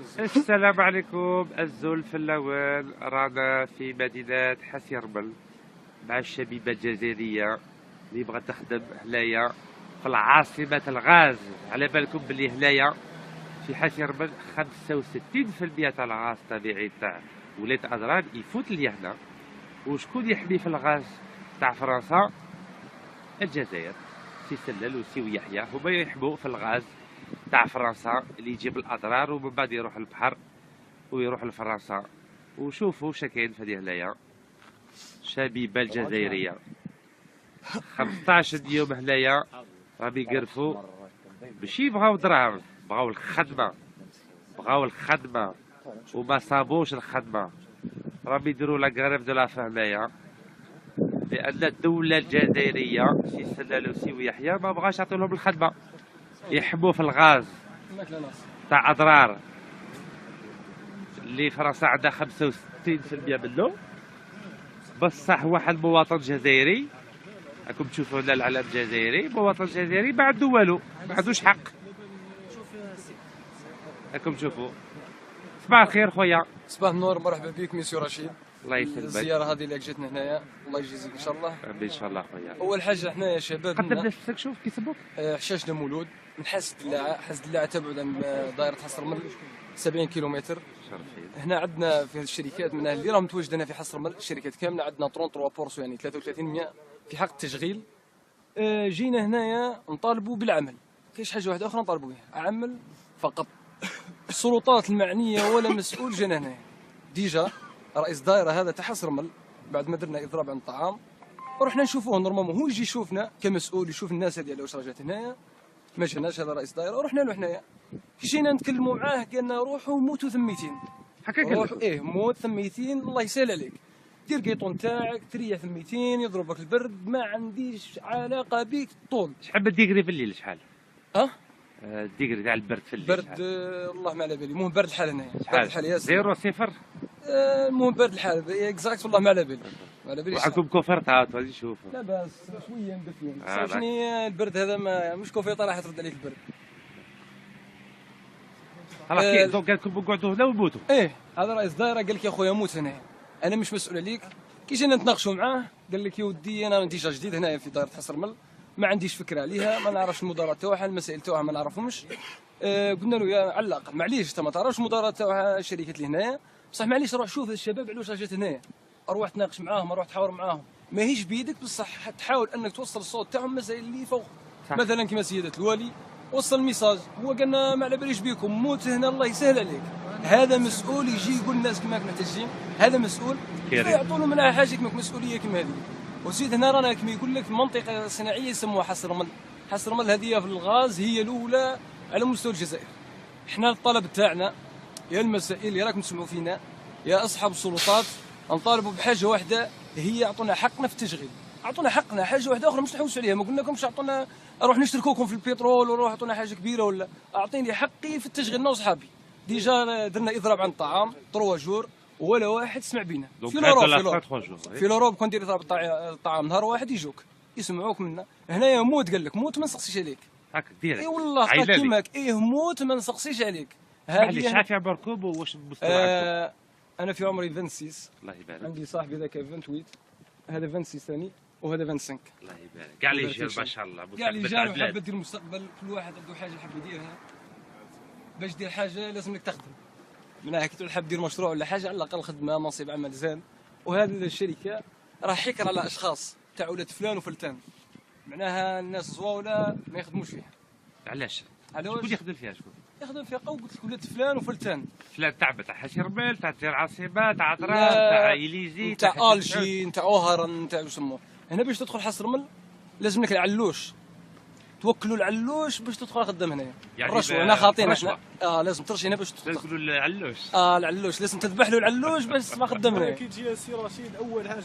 السلام عليكم. الزلف الأول رانا في مدينة حسيرمل مع الشبيبة الجزائرية اللي بغات تخدم هنايا في العاصمة الغاز. على بالكم بلي هنايا في حسيرمل 65% تاع الغاز الطبيعي تاع ولاية أدران يفوت لي هنا. وشكون يحمي في الغاز تاع فرنسا؟ الجزائر، سي سلل وسي ويحيى هما يحموا في الغاز تاع فرنسا اللي يجيب الأضرار ومن بعد يروح البحر ويروح لفرنسا. وشوفوا شكاين في هنايا شبيبة الجزائرية 15 يوم هنايا راهم يقرفوا ماشي بغاو دراهم، بغاو الخدمة وما صابوش الخدمة. راهم يديروا لا غريف دو لا فام هنايا لأن الدولة الجزائرية سي سلال وسي ويحيى ما بغاش يعطيولهم الخدمة، يحموا في الغاز تاع أضرار اللي فرنسا عندها 65% منه. بصح واحد مواطن جزائري، راكم تشوفوا هنا العلم الجزائري، مواطن جزائري ما عنده والو، ما عندوش حق. راكم تشوفوا. صباح الخير خويا. صباح النور، مرحبا بك ميسيو رشيد. الله يسلمك. الزياره هذه اللي جاتنا هنايا الله يجزيك ان شاء الله. ان شاء الله خويا. اول حاجه احنا يا شباب قدم نفسك، شوف كيسموك. حشاش مولود من حاسة الدلاعه. حاسة الدلاعه تبعد عن دائره حصرمل 70 كيلومتر. شرفين. هنا عندنا في الشركات منها اللي راهم متواجده هنا في حصرمل، الشركات كامله عندنا 33 بورسو يعني 33% في حق التشغيل. جينا هنايا نطالبوا بالعمل، كاينش حاجه واحده اخرى نطالبوا بها، عمل فقط. السلطات المعنيه ولا مسؤول جانا هنايا. ديجا رئيس دائره هذا تاع حصرمل بعد ما درنا اضراب عن الطعام ورحنا نشوفوه نورمالمون، هو يجي يشوفنا كمسؤول، يشوف الناس هذه على واش راه جات هنايا. ما جاناش هذا رئيس دائره ورحنا له هنايا. كي جينا نتكلموا معاه قالنا روحوا موتوا ثميتين. هكا قال لك؟ ايه موت ثميتين، الله يسهل عليك، دير قيطون تاعك تريح ثميتين، يضربك البرد، ما عنديش علاقه بيك طول. شحال بالديكري في الليل شحال؟ الديكري تاع البرد في الليل برد والله ما على بالي، المهم برد الحال هنايا، برد الحال ياسر. 0 0 المهم برد الحال اكزاكت والله ما على بالي، ما على بالي. وعندكم كوفرتات غادي نشوفوا. لا باس شويه مدفيين، شني البرد هذا ما مش كوفيطه راح ترد عليك البرد. خلاص دونك قال لكم قعدوا هنا وموتوا. ايه هذا رئيس دائره قال لك يا خويا موت هنا، انا مش مسؤول عليك. كي جينا نتناقشوا معاه قال لك يا ودي انا ديجا جديد هنايا في دائره حصرمل، ما عنديش فكره عليها، ما نعرفش المدراء تاعها، المسائل تاعها ما نعرفهمش. قلنا له يا على الاقل معليش انت ما تعرفش المدراء تاعها الشركات اللي هنايا، بصح معليش روح شوف الشباب على واش جات هنايا، اروح تناقش معاهم، اروح تحاور معاهم، ماهيش بيدك بصح تحاول انك توصل الصوت تاعهم مسائل اللي فوق. مثلا كما سياده الوالي وصل الميساج، هو قالنا ما على باليش بيكم موت هنا الله يسهل عليك. هذا مسؤول يجي يقول الناس كما محتاجين، هذا مسؤول يعطوا له منها حاجه كما مسؤوليه كما هذه. وزيد هنا رانا كما يقول لك في منطقه صناعيه يسموها حصرمل. حصرمل هذه في الغاز هي الاولى على مستوى الجزائر. احنا الطلب تاعنا يا المسائل اللي راكم تسمعوا فينا يا اصحاب السلطات، نطالبوا بحاجه واحده هي يعطونا حقنا في التشغيل، اعطونا حقنا. حاجه واحده اخرى مش نحوسوا عليها، ما قلنا لكمش اعطونا اروح نشتركوكم في البترول وروح اعطونا حاجه كبيره، ولا اعطيني حقي في التشغيل انا وصحابي. ديجا درنا اضراب عن الطعام 3 جور ولا واحد سمع بينا. في لوروب كون دير اضراب الطعام نهار واحد يجوك يسمعوك منا. هنايا موت قال لك موت ما نسقسيش عليك. هاك ديرك. اي والله كيماك، ايه موت ما نسقسيش عليك. هذه شحال في عمركم واش مستوى عندكم؟ انا في عمري 26. الله يبارك. عندي صاحبي ذاك 28، هذا 26 ثاني وهذا 25. الله يبارك. كاع اللي يجي ما شاء الله كاع اللي جا وحاب يدير المستقبل، كل واحد عنده حاجه يحب يديرها. باش دير حاجه لازم لك تخدم، معناها كي تحب دير مشروع ولا حاجه على الاقل خدمه منصب عمل زين. وهذه الشركه راه حكر على اشخاص تاع ولاد فلان وفلتان، معناها الناس زواوله ما يخدموش فيها. علاش؟ شكون يخدم فيها؟ شكون يخدم فيها؟ قلت لك ولاد فلان وفلتان. فلان تاع حشيرمل، تاع العاصمه، تاع عطران، تاع إليزي، تاع الجي، تاع اوهران، تاع يسموه. هنا باش تدخل حصرمل لازم لك العلوش، توكلوا العلوش باش تدخل خدام هنايا. يعني الرشوه هنا خاطين احنا. لازم ترشي هنا باش تدخل. تقولوا العلوش. العلوش لازم تذبح له العلوش باش تبقى خدام هنايا. كي تجي السي رشيد اول حاجه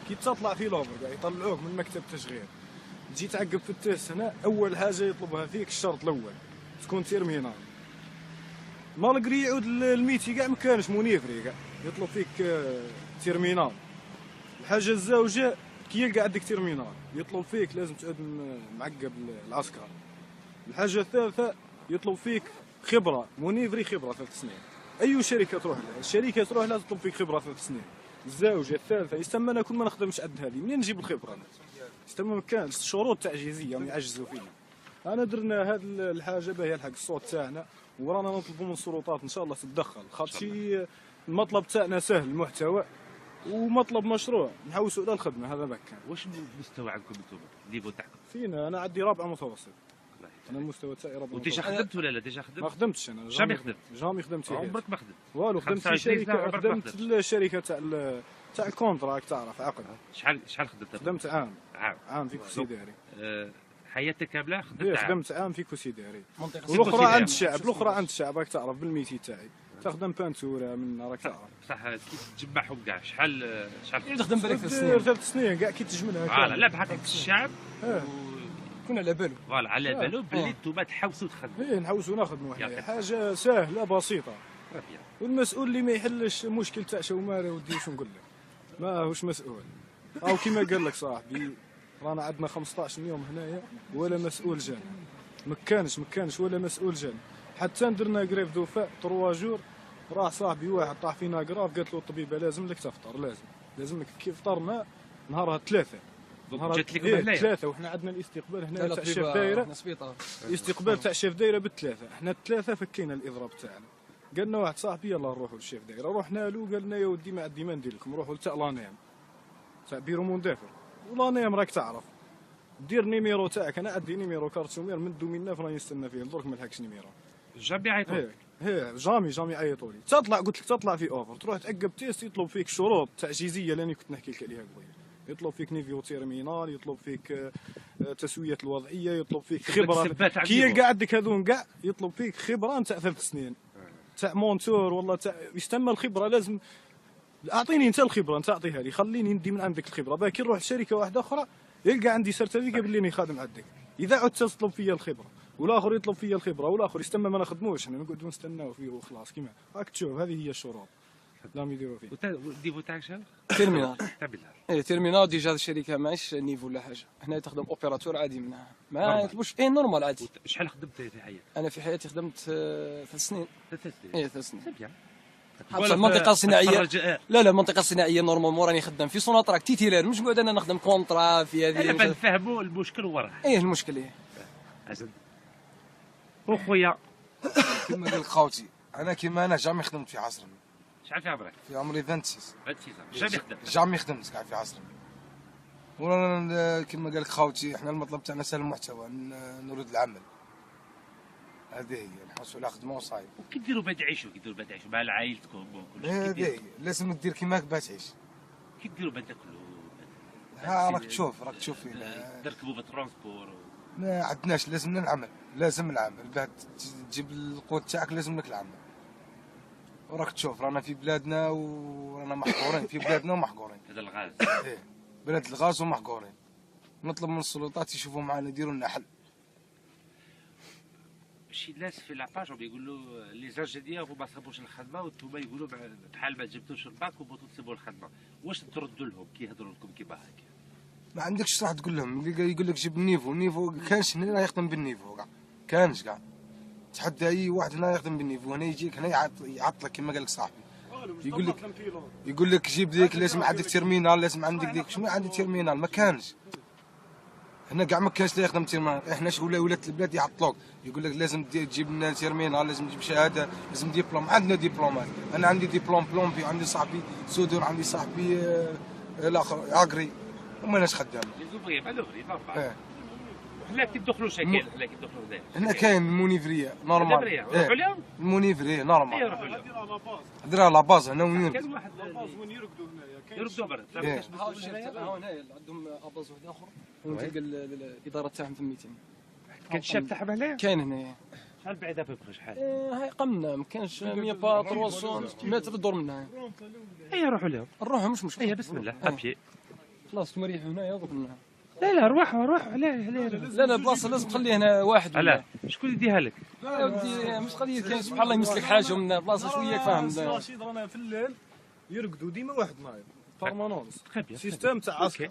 كي تطلع في لوبر يطلعوك من مكتب التشغيل، تجي تعقب في التيست هنا، اول حاجه يطلبها فيك الشرط الاول تكون تيرمينال. مالغري يعود الميتي كاع ما كانش منيفري كاع يطلب فيك تيرمينال. الحاجه الزوجه كي يلقى عندك تيرمينال يطلب فيك لازم تعود معقب العسكر. الحاجه الثالثه يطلب فيك خبره منيفري، خبره 3 سنين. اي شركه تروح لها، الشركه تروح لها تطلب فيك خبره 3 سنين، الزوجه الثالثه، يستما انا كون ما نخدمش قد هذه، منين نجيب الخبره انا؟ يستما ما كانش شروط تعجيزيه يعجزوا فينا. انا درنا هذه الحاجه باهيه الحق الصوت تاعنا، ورانا نطلبوا من السلطات ان شاء الله تتدخل، خاطر المطلب تاعنا سهل المحتوى ومطلب مشروع، نحوسوا الى الخدمه، هذا بكان. واش المستوى عندكم انتم النيفو تاعكم؟ فينا انا عندي رابعه متوسط، انا المستوى تاعي رابعه متوسط. وديجا خدمت ولا لا؟ ديجا ما خدمت؟ خدمتش انا، جامي خدمت فيها. عمرك ما خدمت؟ والو، خدمت في 25 سنة شركه، عمرك ما خدمت خدمت. الشركه تاع الكونتراكت، تعرف عقد. شحال خدمت؟ خدمت عام عام في كوسيداري. حياتك كامله إيه، خدمت عام؟ خدمت عام في كوسيداري. منطقه والاخرى كوسيداري. عند الشعب، الاخرى عند الشعب، راك تعرف بالميتي تاعي، تخدم بانتوره من راك تعرف. صح. كيف تجمعهم كاع شحال تخدم بالك 3 دير سنين 3 سنين كاع كي تجملها فوالا لا بحق الشعب كنا على بالو. فوالا على بالو باللي نتوما تحوسوا تخدموا. ايه نحوسوا نخدموا حنايا، يعطيك حاجه سهله بسيطه. ربيع. والمسؤول اللي ما يحلش مشكل تاع شوماره ودي واش نقول لك، ماهوش مسؤول. او كيما قال لك صاحبي، رانا عندنا 15 يوم هنايا ولا مسؤول جانا، ما كانش ولا مسؤول جانا. حتى درنا كريف دوفاء 3 جور، راح صاحبي واحد طاح فينا كراف، قالت له الطبيبه لازم لك تفطر، لازم لك. كي فطرنا نهارها 3 جات لكم هنايا 3 وحنا عندنا الاستقبال هنا تاع الشيف طبيبة دايره، سبيطار. استقبال تاع الشيف دايره بالثلاثه، احنا الثلاثه فكينا الاضراب تاعنا. قالنا واحد صاحبي يلا نروحوا للشيف دايره، رحنا له قال لنا يا ودي ما عندي ما ندير لكم، روحوا لتاع لانيم تاع بيرو موندافر، ولانيم راك تعرف دير نيميرو تاعك، انا عندي نيميرو كارتومير من دومينا راني نستنى فيه، درك ما لحقش نيميرو. جامي عيطوا هي جامي عيطوا لي، تطلع قلت لك تطلع في اوفر، تروح تعقب تيست يطلب فيك شروط تعجيزيه اللي انا كنت نحكي لك عليها قبيله، يطلب فيك نيفيو تيرمينال، يطلب فيك تسويه الوضعيه، يطلب فيك خبره كي يلقى عندك هذون كاع، يطلب فيك خبره نتاع 3 سنين تاع مونتور والله تاع يستنى الخبره. لازم اعطيني انت الخبره، انت اعطيها لي، خليني ندي من عندك الخبره، باكي نروح لشركه واحده اخرى يلقى عندي سيرتيفيكا باللي اني خادم عندك. اذا عدت تطلب فيا الخبره والاخر يطلب فيا الخبره والاخر يستنى ما نخدموش، احنا نقعدوا نستناو فيه وخلاص. كيما راك تشوف هذه هي الشروط لازم يديروا فيه. النيفو تاعك شحال؟ تيرمينال. تاع بالله. ايه تيرمينال ديجا الشركه ماهيش نيفو ولا حاجه، حنا تخدم اوبيراتور عادي منها، ما يطلبوش ايه نورمال عادي. شحال خدمت في حياتك؟ انا في حياتي خدمت 3 سنين. 3 سنين. ايه 3 سنين. بيان. حتى المنطقه الصناعيه لا المنطقه الصناعيه نورمالمون راني خدام في سوناطراك تيتيلار، مش نقعد انا نخدم كونطرا في انا هذه. نفهموا المشكل وراه. ايه المشكل ايه. عزل. وخويا كما قال خوتي، انا كيما انا جامي خدمت في عصرنا. شحال في عمرك؟ في عمري 26. 26 جامي خدمت. جامي خدمت كاع في عصرنا. وانا كما قال لك خوتي، احنا المطلب تاعنا سهل المحتوى، نريد العمل. هذه هي نحوسوا على خدمه وصايب. وكي ديروا بعد تعيشوا مع عائلتكم وكل شيء؟ هذه هي لازم دير كيماك باش تعيش. كي ديروا بعد تاكلوا؟ ها راك تشوف فينا. تركبوا بالترونسبور؟ ما عندناش، لازمنا العمل، لازم العمل بعد تجيب القوت تاعك، لازم لك العمل. وراك تشوف رانا في بلادنا ورانا محقورين في بلادنا ومحقورين. هذا الغاز. ايه بلاد الغاز ومحقورين. نطلب من السلطات يشوفوا معنا يديروا لنا حل. شي ناس في لاباج يقولوا لي زانجينيور وما صابوش الخدمه، وانتم يقولوا بحال ما جبتوش الباك وبغيتوا تسيبوا الخدمه، واش تردوا لهم كي يهضروا لكم كيما هكا؟ ما عندكش راح تقول لهم، اللي يقول لك جيب النيفو كانش هنا يخدم بالنيفو كاع، كانش كاع. تحدى اي واحد هنا يخدم بالنيفو، هنا يجيك هنا يعطلك كما قال لك صاحبي، يقول لك جيب ديك، لازم عندك تيرمينال، لازم عندك ديك. شنو عندي تيرمينال؟ ما كانش هنا كاع، ما كانش لا يخدم تيرمينال. احنا ولات البلاد يعطلوك، يقول لك لازم تجيب لنا تيرمينال، لازم تجيب شهاده، لازم ديبلوم. عندنا ديبلومات، انا عندي ديبلوم بلومبي، عندي صاحبي سودور، عندي صاحبي الاخر اغري، وما ناش خدام. لي زوفري ما لوفري نورمال. حنا كي ندخلوا شكل، حنا كي ندخلوا هنا هنا كاين المونيفريه نورمال. نروحوا لهم المونيفريه نورمال. نروحوا لهم. هدرها لا باز هنا وين كان واحد وين يرقدوا هنايا، يردوا برا. ها هنا عندهم اباز واحد اخر وتلقى الاداره تاعهم في الميتين. كان الشاب تاعهم هنايا؟ كاين هنايا. شحال بعيد ابوبخي شحال؟ هاي قمنا ما كانش 100 با 300 متر الدور منا. اي روحوا لهم. نروحوا مش مشكل. اي بسم الله ابيي. خلاص تمريحوا هنايا دوك منا. لا روحوا علاه لا بلاصه لازم تخليه هنا واحد. علاه شكون يديها لك؟ يا ودي مش قضيه كاين سبحان الله يمسلك حاجه من بلاصه شويه فاهم. راشد رانا في الليل يرقدوا ديما واحد نايض بارمانونس، تخي بيان. سيستم تاع عسكر.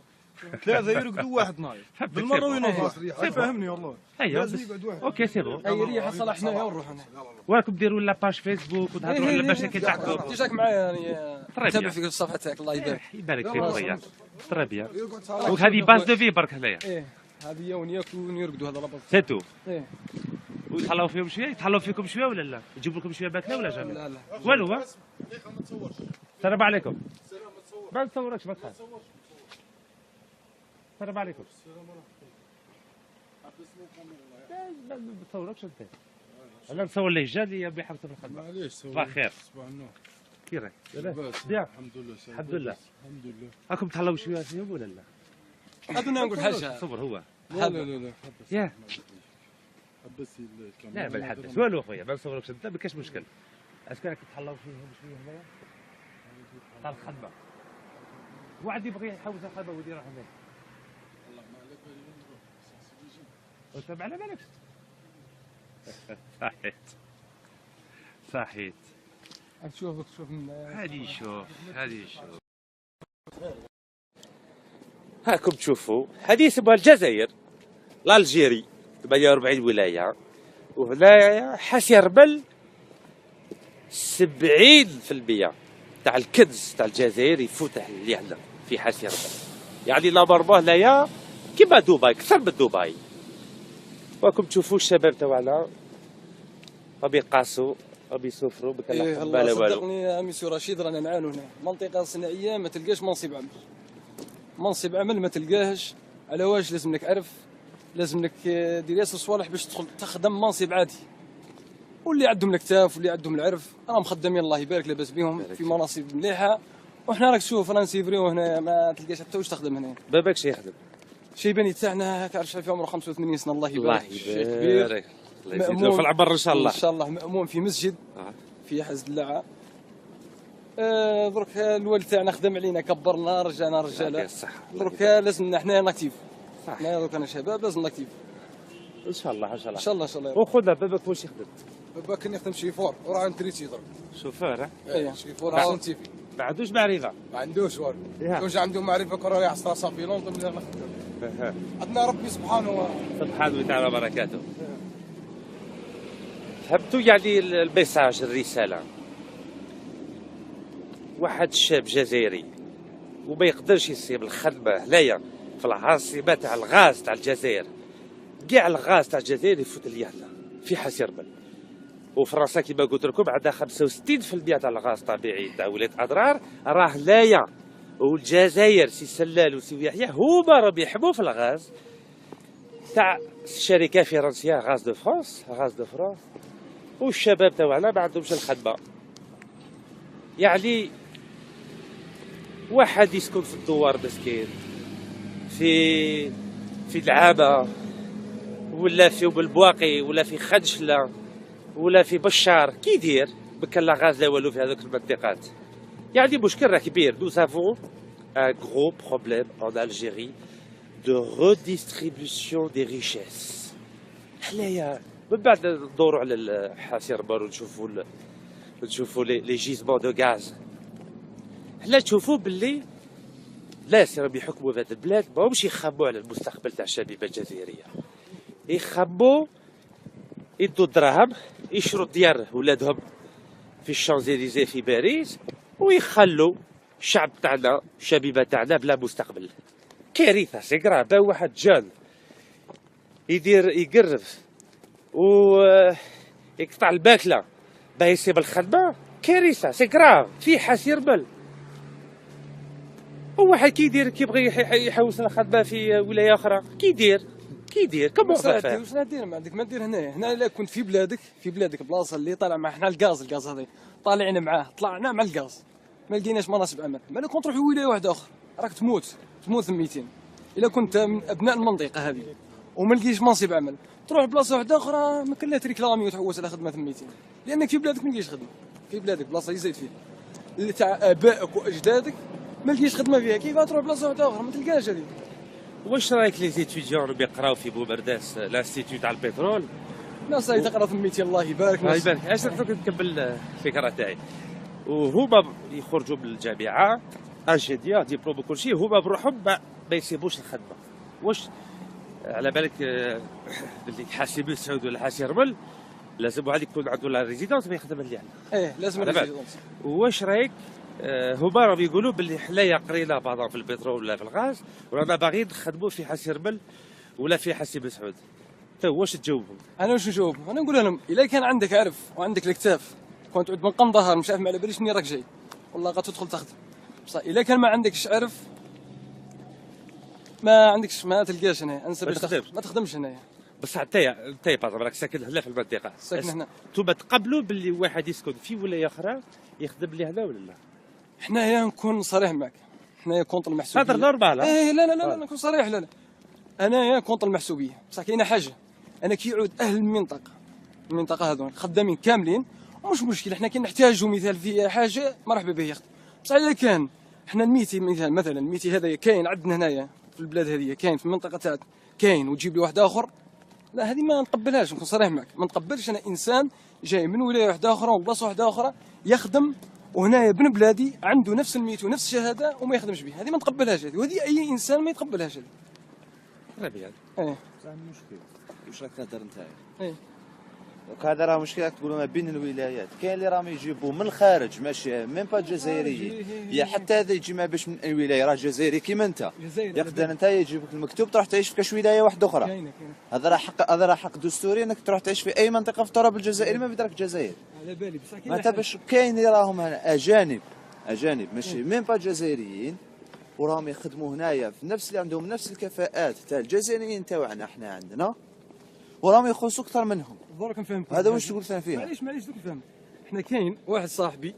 ثلاثه يرقدوا واحد نايض بالمره وينوض فهمني والله ايوه لازم يقعد واحد اوكي سي بون. اي ريحه صلاح حنايا ونروح هنا. وراكم ديروا لا باج فيسبوك وتهضروا على المشاكل تاعكم. جاك معايا يعني طري نتابع بيان. فيك الصفحه تاعك الله يبارك. يبارك فيك خويا. تري بيان. وهذه باز دو في برك هنايا. ايه هذه هي ونياكلوا ونرقدوا هذا لابد. سي تو. ايه ويتهلاو فيهم شويه يتهلاو فيكم شويه ولا لا؟ يجيبوا لكم شويه باكله ولا جامي؟ لا لا والو ها؟ السلام عليكم. ما نصوركش ما تخاف. السلام عليكم. ما نصوركش انت. انا نصور ليه جالي بحرص في الخدمه. معليش صباح الخير. صباح النور كي راك؟ لاباس بيان. الحمد لله الحمد لله. الحمد لله راكم تهلاو شويه فيهم ولا لا؟ هذونا نقول حاجه. صور هو. لا لا لا حبس ياه. حبس الكاميرا لا ما نحبس والو خويا ما نصوركش انت ما كاش مشكل. اسكو راك تهلاو فيهم شويه هنايا؟ تاع الخدمه. واحد يبغي يحوس الخدمه ويدير يروح هناك. وانت على بالك صحيت صحيت. نشوفك شوف هذه شوف هاكم تشوفوا هذه اسمها الجزائر الجيري 48 ولايه وهنايا حسيربل 70% تاع الكنز تاع الجزائر يفوت لهنا في حسيربل. يعني نمبر هنايا كيما دبي اكثر من دبي. راكم تشوفوا الشباب تاعنا غادي يقاسوا غادي يسافروا بكل إيه حبه الله لا والو. صدقني يا ميسيو رشيد رانا نعانوا هنا منطقه صناعيه ما تلقاش منصب عمل. منصب عمل ما تلقاهش على واش لازم لك عرف لازم لك دير ياسر صوالح باش تدخل تخدم منصب عادي. واللي عندهم الكتاف واللي عندهم العرف راهم مخدمين الله يبارك لاباس بهم في مناصب مليحه. وحنا راك تشوف رانا نسيفريو هنا ما تلقاش حتى واش تخدم هنا. باباك شي يخدم. شيباني تاعنا تعرف شحال في عمره 85 سنه الله الله يبارك. شيخ كبير يبارك الله يزيد له في العمر ان شاء الله. ان شاء الله مأمون في مسجد في حزب اللعه. درك الوالد تاعنا خدم علينا كبرنا رجعنا رجاله. درك لازمنا حنا ناكتيف. حنا درك انا شباب لازم ناكتيف. ان شاء الله ان شاء الله ان شاء الله ان شاء الله. وخذنا باباك واش يخدم؟ بابا كان يخدم شيفور وراه نتريتي درك. شوفور ايه شيفور سانتيفي ما عندوش معرفه. ما عندوش والو. ياه. كونش عنده معرفه كون راه يحصل راسه في لندن ولا نخدم. عندنا ربي سبحانه سبحانه وتعالى وبركاته. فهمتوا يعني الميساج الرساله. واحد الشاب جزائري وما يقدرش يصيب الخدمه هنايا في العاصمه تاع الغاز تاع الجزائر. كاع الغاز تاع الجزائر يفوت ليهنا في حسيربل. وفرنسا كما قلت لكم عندها 65% تاع الغاز الطبيعي تاع ولايه اضرار راه هنايا. والجزائر سي سلال وسي يحيى هما راهم يحموا في الغاز تاع الشركه الفرنسيه غاز دو فرانس والشباب تاعنا ما عندهمش الخدمه. يعني واحد يسكن في الدوار مسكين في العابه ولا في بالبواقي ولا في خدشله ولا في بشار كي يدير بكا لا غاز لا والو في هذوك المنطقات. يعني مشكل راه كبير. Nous avons un gros problème en Algérie de redistribution des richesses. حنايا من بعد ندوروا على الحسيربل ونشوفوا لي جيزمون دو غاز. حنا تشوفوا باللي ناس راهم يحكموا في هذه البلاد ماهمش يخموا على المستقبل تاع الشبيبه الجزائريه. يخموا يدوا الدراهم يشروا ديار ولادهم في الشانزيليزي في باريس ويخلوا الشعب تاعنا الشبيبه تاعنا بلا مستقبل. كارثه سي كراف. واحد جان يدير يقرف و يقطع الباكله باه يسيب الخدمه كارثه سي كراف في حسيربل. وواحد كيبغي يحوس الخدمه في ولايه اخرى كيدير كما صافي. واش ندير ما عندك ما دير هنا الا كنت في بلادك بلاصه اللي طالع مع حنا الغاز هذا طالعين معاه طلعنا مع الغاز ما لقيناش مناصب عمل. ما لو كنت تروح لولايه واحده اخرى راك تموت 200. الا كنت من ابناء المنطقه هذه وما لقيتش منصب عمل تروح بلاصه واحده اخرى ما كان لا تريكلامي وتحوس على خدمه 200 لانك في بلادك ما لقيتش خدمه. في بلادك بلاصه يزيد فيها اللي تاع ابائك واجدادك ما لقيتش خدمه فيها كيف تروح بلاصه واحده اخرى ما تلقاش هذه. واش رايك لي زيتيديون اللي يقراو في بومرداس لانستيتيو تاع البترول؟ لا صاي تقرا 200 الله يبارك. الله يبارك. اش نعطيك نكمل الفكره تاعي. وهما يخرجوا من الجامعه انجينيور ديبلوم وكل شيء هما بروحهم ما يسيبوش الخدمه. واش على بالك باللي حاسي بن سعود ولا حاسي رمل لازم واحد يكون عنده لا ريزيدونس ما يخدم اللي احنا. لازم على بالك. الريزيدونس. واش رايك هما راهم يقولوا باللي حنايا قرينا بعضا في البترول ولا في الغاز ورانا باغيين نخدموا في حاسي رمل ولا في حاسي بن سعود. واش تجاوبهم؟ انا واش نجاوب؟ انا نقول لهم الا كان عندك عرف وعندك الكتاف كنت تعود من قم ظهر مش عارف ما على باليش منين راك جاي والله غتدخل تخدم. بصح الا كان ما عندكش عرف ما عندكش ما تلقاش هنا انسى ما تخدمش هنايا. بصح انت بعض راك ساكن هنا في المنطقه ساكن هنا. انتوما تقبلوا باللي واحد يسكن في ولايه اخرى يخدم لي هنا ولا لا؟ حنايا نكون صريح معك حنايا كونطر المحسوبيه. هذا نورمال. لا نكون صريح. لا انايا كونطر المحسوبيه. بصح كاينه حاجه انا كي يعود اهل المنطقه هذول خدامين كاملين مش مشكل حنا كي نحتاجوا مثال في حاجه مرحبا به يخدم. بصح اذا كان حنا الميتي مثلا الميتي هذا كاين عندنا هنايا في البلاد هذه كاين في المنطقه تاعك كاين وتجيب لي واحد اخر لا هذه ما نقبلهاش. نكون صريح معك ما نقبلش انا انسان جاي من ولايه واحده اخرى وبلاصه واحده اخرى يخدم وهنايا ابن بلادي عنده نفس الميت ونفس الشهاده وما يخدمش به. هذه ما نقبلهاش هذه وهذه اي انسان ما يتقبلهاش هذه. ربيع مشكل واش راك تهضر نتايا؟ دوك هذا راه مشكل تقولوا ما بين الولايات. كاين اللي راهم يجيبوا من الخارج ماشي ميم با جزائريين يا حتى هذا يجي ما باش من الولايه راه جزائري كيما انت يقدر انت يجيبك المكتوب تروح تعيش في كاش ولايه واحده اخرى. هذا راه حق دستوري انك تروح تعيش في اي منطقه في التراب الجزائري ما بدراك الجزائر. على بالي بصح ما انت باش كاين اللي راهم اجانب ماشي ميم با جزائريين وراهم يخدموا هنايا في نفس اللي عندهم نفس الكفاءات تاع الجزائريين تاعنا احنا عندنا وراهم يخلصوا اكثر منهم. دورك نفهمك هذا واش تقول ثاني فيها؟ معليش دوك نفهم. حنا كاين واحد صاحبي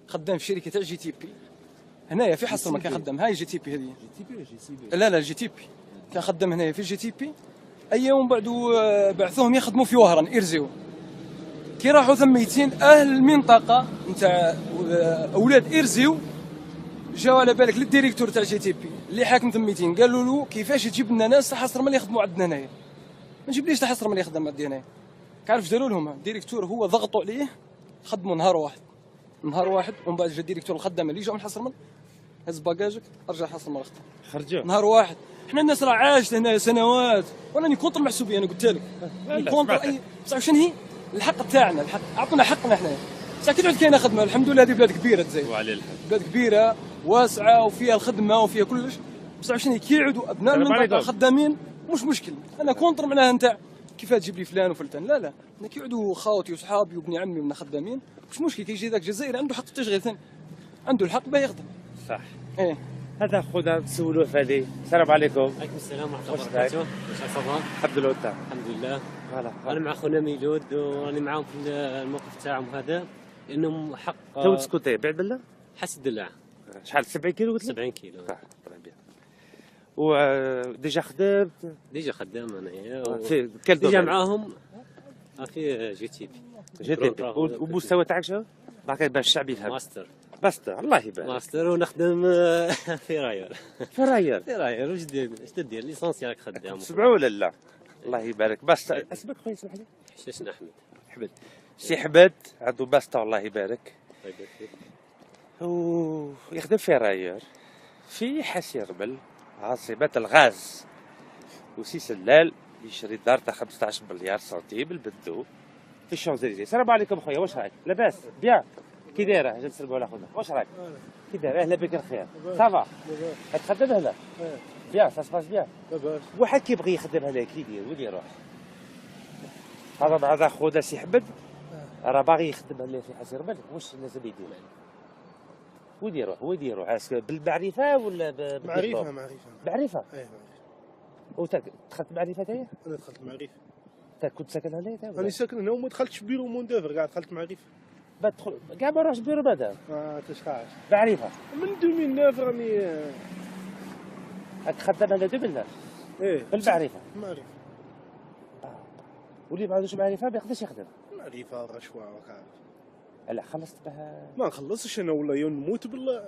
خدام في شركه تاع جي تي بي هنايا في حصر ما كان خدام هاي جي تي بي هذه. جي تي بي ولا جي سي بي؟ لا جي تي بي كان خدام هنايا في جي تي بي. اي يوم بعدو بعثوهم يخدموا في وهران إرزيو. كي راحوا ثميتين اهل المنطقه نتاع اولاد إرزيو جاو على بالك للديريكتور تاع جي تي بي اللي حاكم ثميتين قالوا له كيفاش تجيب لنا ناس حصر مال يخدموا عندنا هنايا ما تجيبليش تحصر مال يخدم عندنا هنايا. كعرف داروا لهم الديريكتور هو ضغطوا عليه خدموا نهار واحد ومن بعد جا الديريكتور الخدام اللي جاو من حصر مال هز باكاجك ارجع حصر مال خدام خرجوا نهار واحد. حنا الناس راه عاشت هنا سنوات وانا راني كونتر المحسوبيه انا قلت لك كونتر اي بصح شنو هي الحق تاعنا الحق اعطونا حقنا حنايا. بصح كي تعود كاينه خدمه الحمد لله هذه بلاد كبيره الجزائر وعلى الحال بلاد كبيره واسعه وفيها الخدمه وفيها كلش. بصح شنو كي يعودوا ابناء المنطقه خدامين مش مشكل. انا كونتر معناها نتاع كيف تجيب لي فلان وفلان لا انا كي يعودوا خاوتي وصحابي وابن عمي ومن خدامين مش مشكل. كي يجي ذاك الجزائري عنده حق التشغيل ثاني عنده الحق باه يخدم صح. هذا خونا نسولوه في هذه. السلام عليكم. وعليكم السلام ورحمه الله وبركاته. واش صافا؟ الحمد لله وانت؟ الحمد لله. فوالا انا مع خونا ميلود وراني معاهم في الموقف تاعهم هذا لانهم حق. تو تسكوتي بعد بالله؟ حس الدلع. شحال 70 كيلو قلت لي؟ 70 كيلو. صح بيان. وديجا خدمت؟ ديجا خدام انايا في كل ديجا معاهم في جي تي بي. والمستوى تاعك شنو؟ باقي باش الشعب يفهم. ماستر الله يبارك. ماستر ونخدم في راير. في راير واش دير ليسونسيال خدام. سمعوا ولا لا؟ الله يبارك. بس اسمك خويا سمح لي؟ حشاشنا احمد. حمد سي حمد عنده باستا الله يبارك. الله يبارك فيك. ويخدم في راير في حسي رمل عاصمة الغاز وسي سلال يشري دار تاع 15 مليار سنتيم البندو في الشونزليزيه. السلام عليكم خويا واش راك؟ لاباس؟ بيان. كي دايره؟ اجي نسلموا على خونا. واش راك؟ كي داير؟ اهلا بك الخير. صافا؟ تخدم هنا؟ بيان سا سباس بيان. لاباس. واحد كيبغي يخدم هنا كي يدير وين يروح؟ هذا خونا سي حمد راه باغي يخدم هنا في حسي رمل واش لازم يدير؟ وين يروح؟ بالمعرفه ولا معرفه؟ معرفه؟ ايه معرفه. دخلت معرفه تاعي؟ انا دخلت معرفه. انت كنت ساكن هنا؟ انا ساكن هنا وما دخلتش بيرو موندافر كاع دخلت معرفه. بدخل كاع ما نروحش بيرو بعدا. تشخاش معرفه من 2009 راني راك خدام هنا 2009. ايه بالمعرفه. معرفه. واللي ما عندوش معرفه ما يقدرش يخدم. معرفه رشوه وكاع. لا خلصت بها. ما نخلصش انا ولا يوم نموت بالله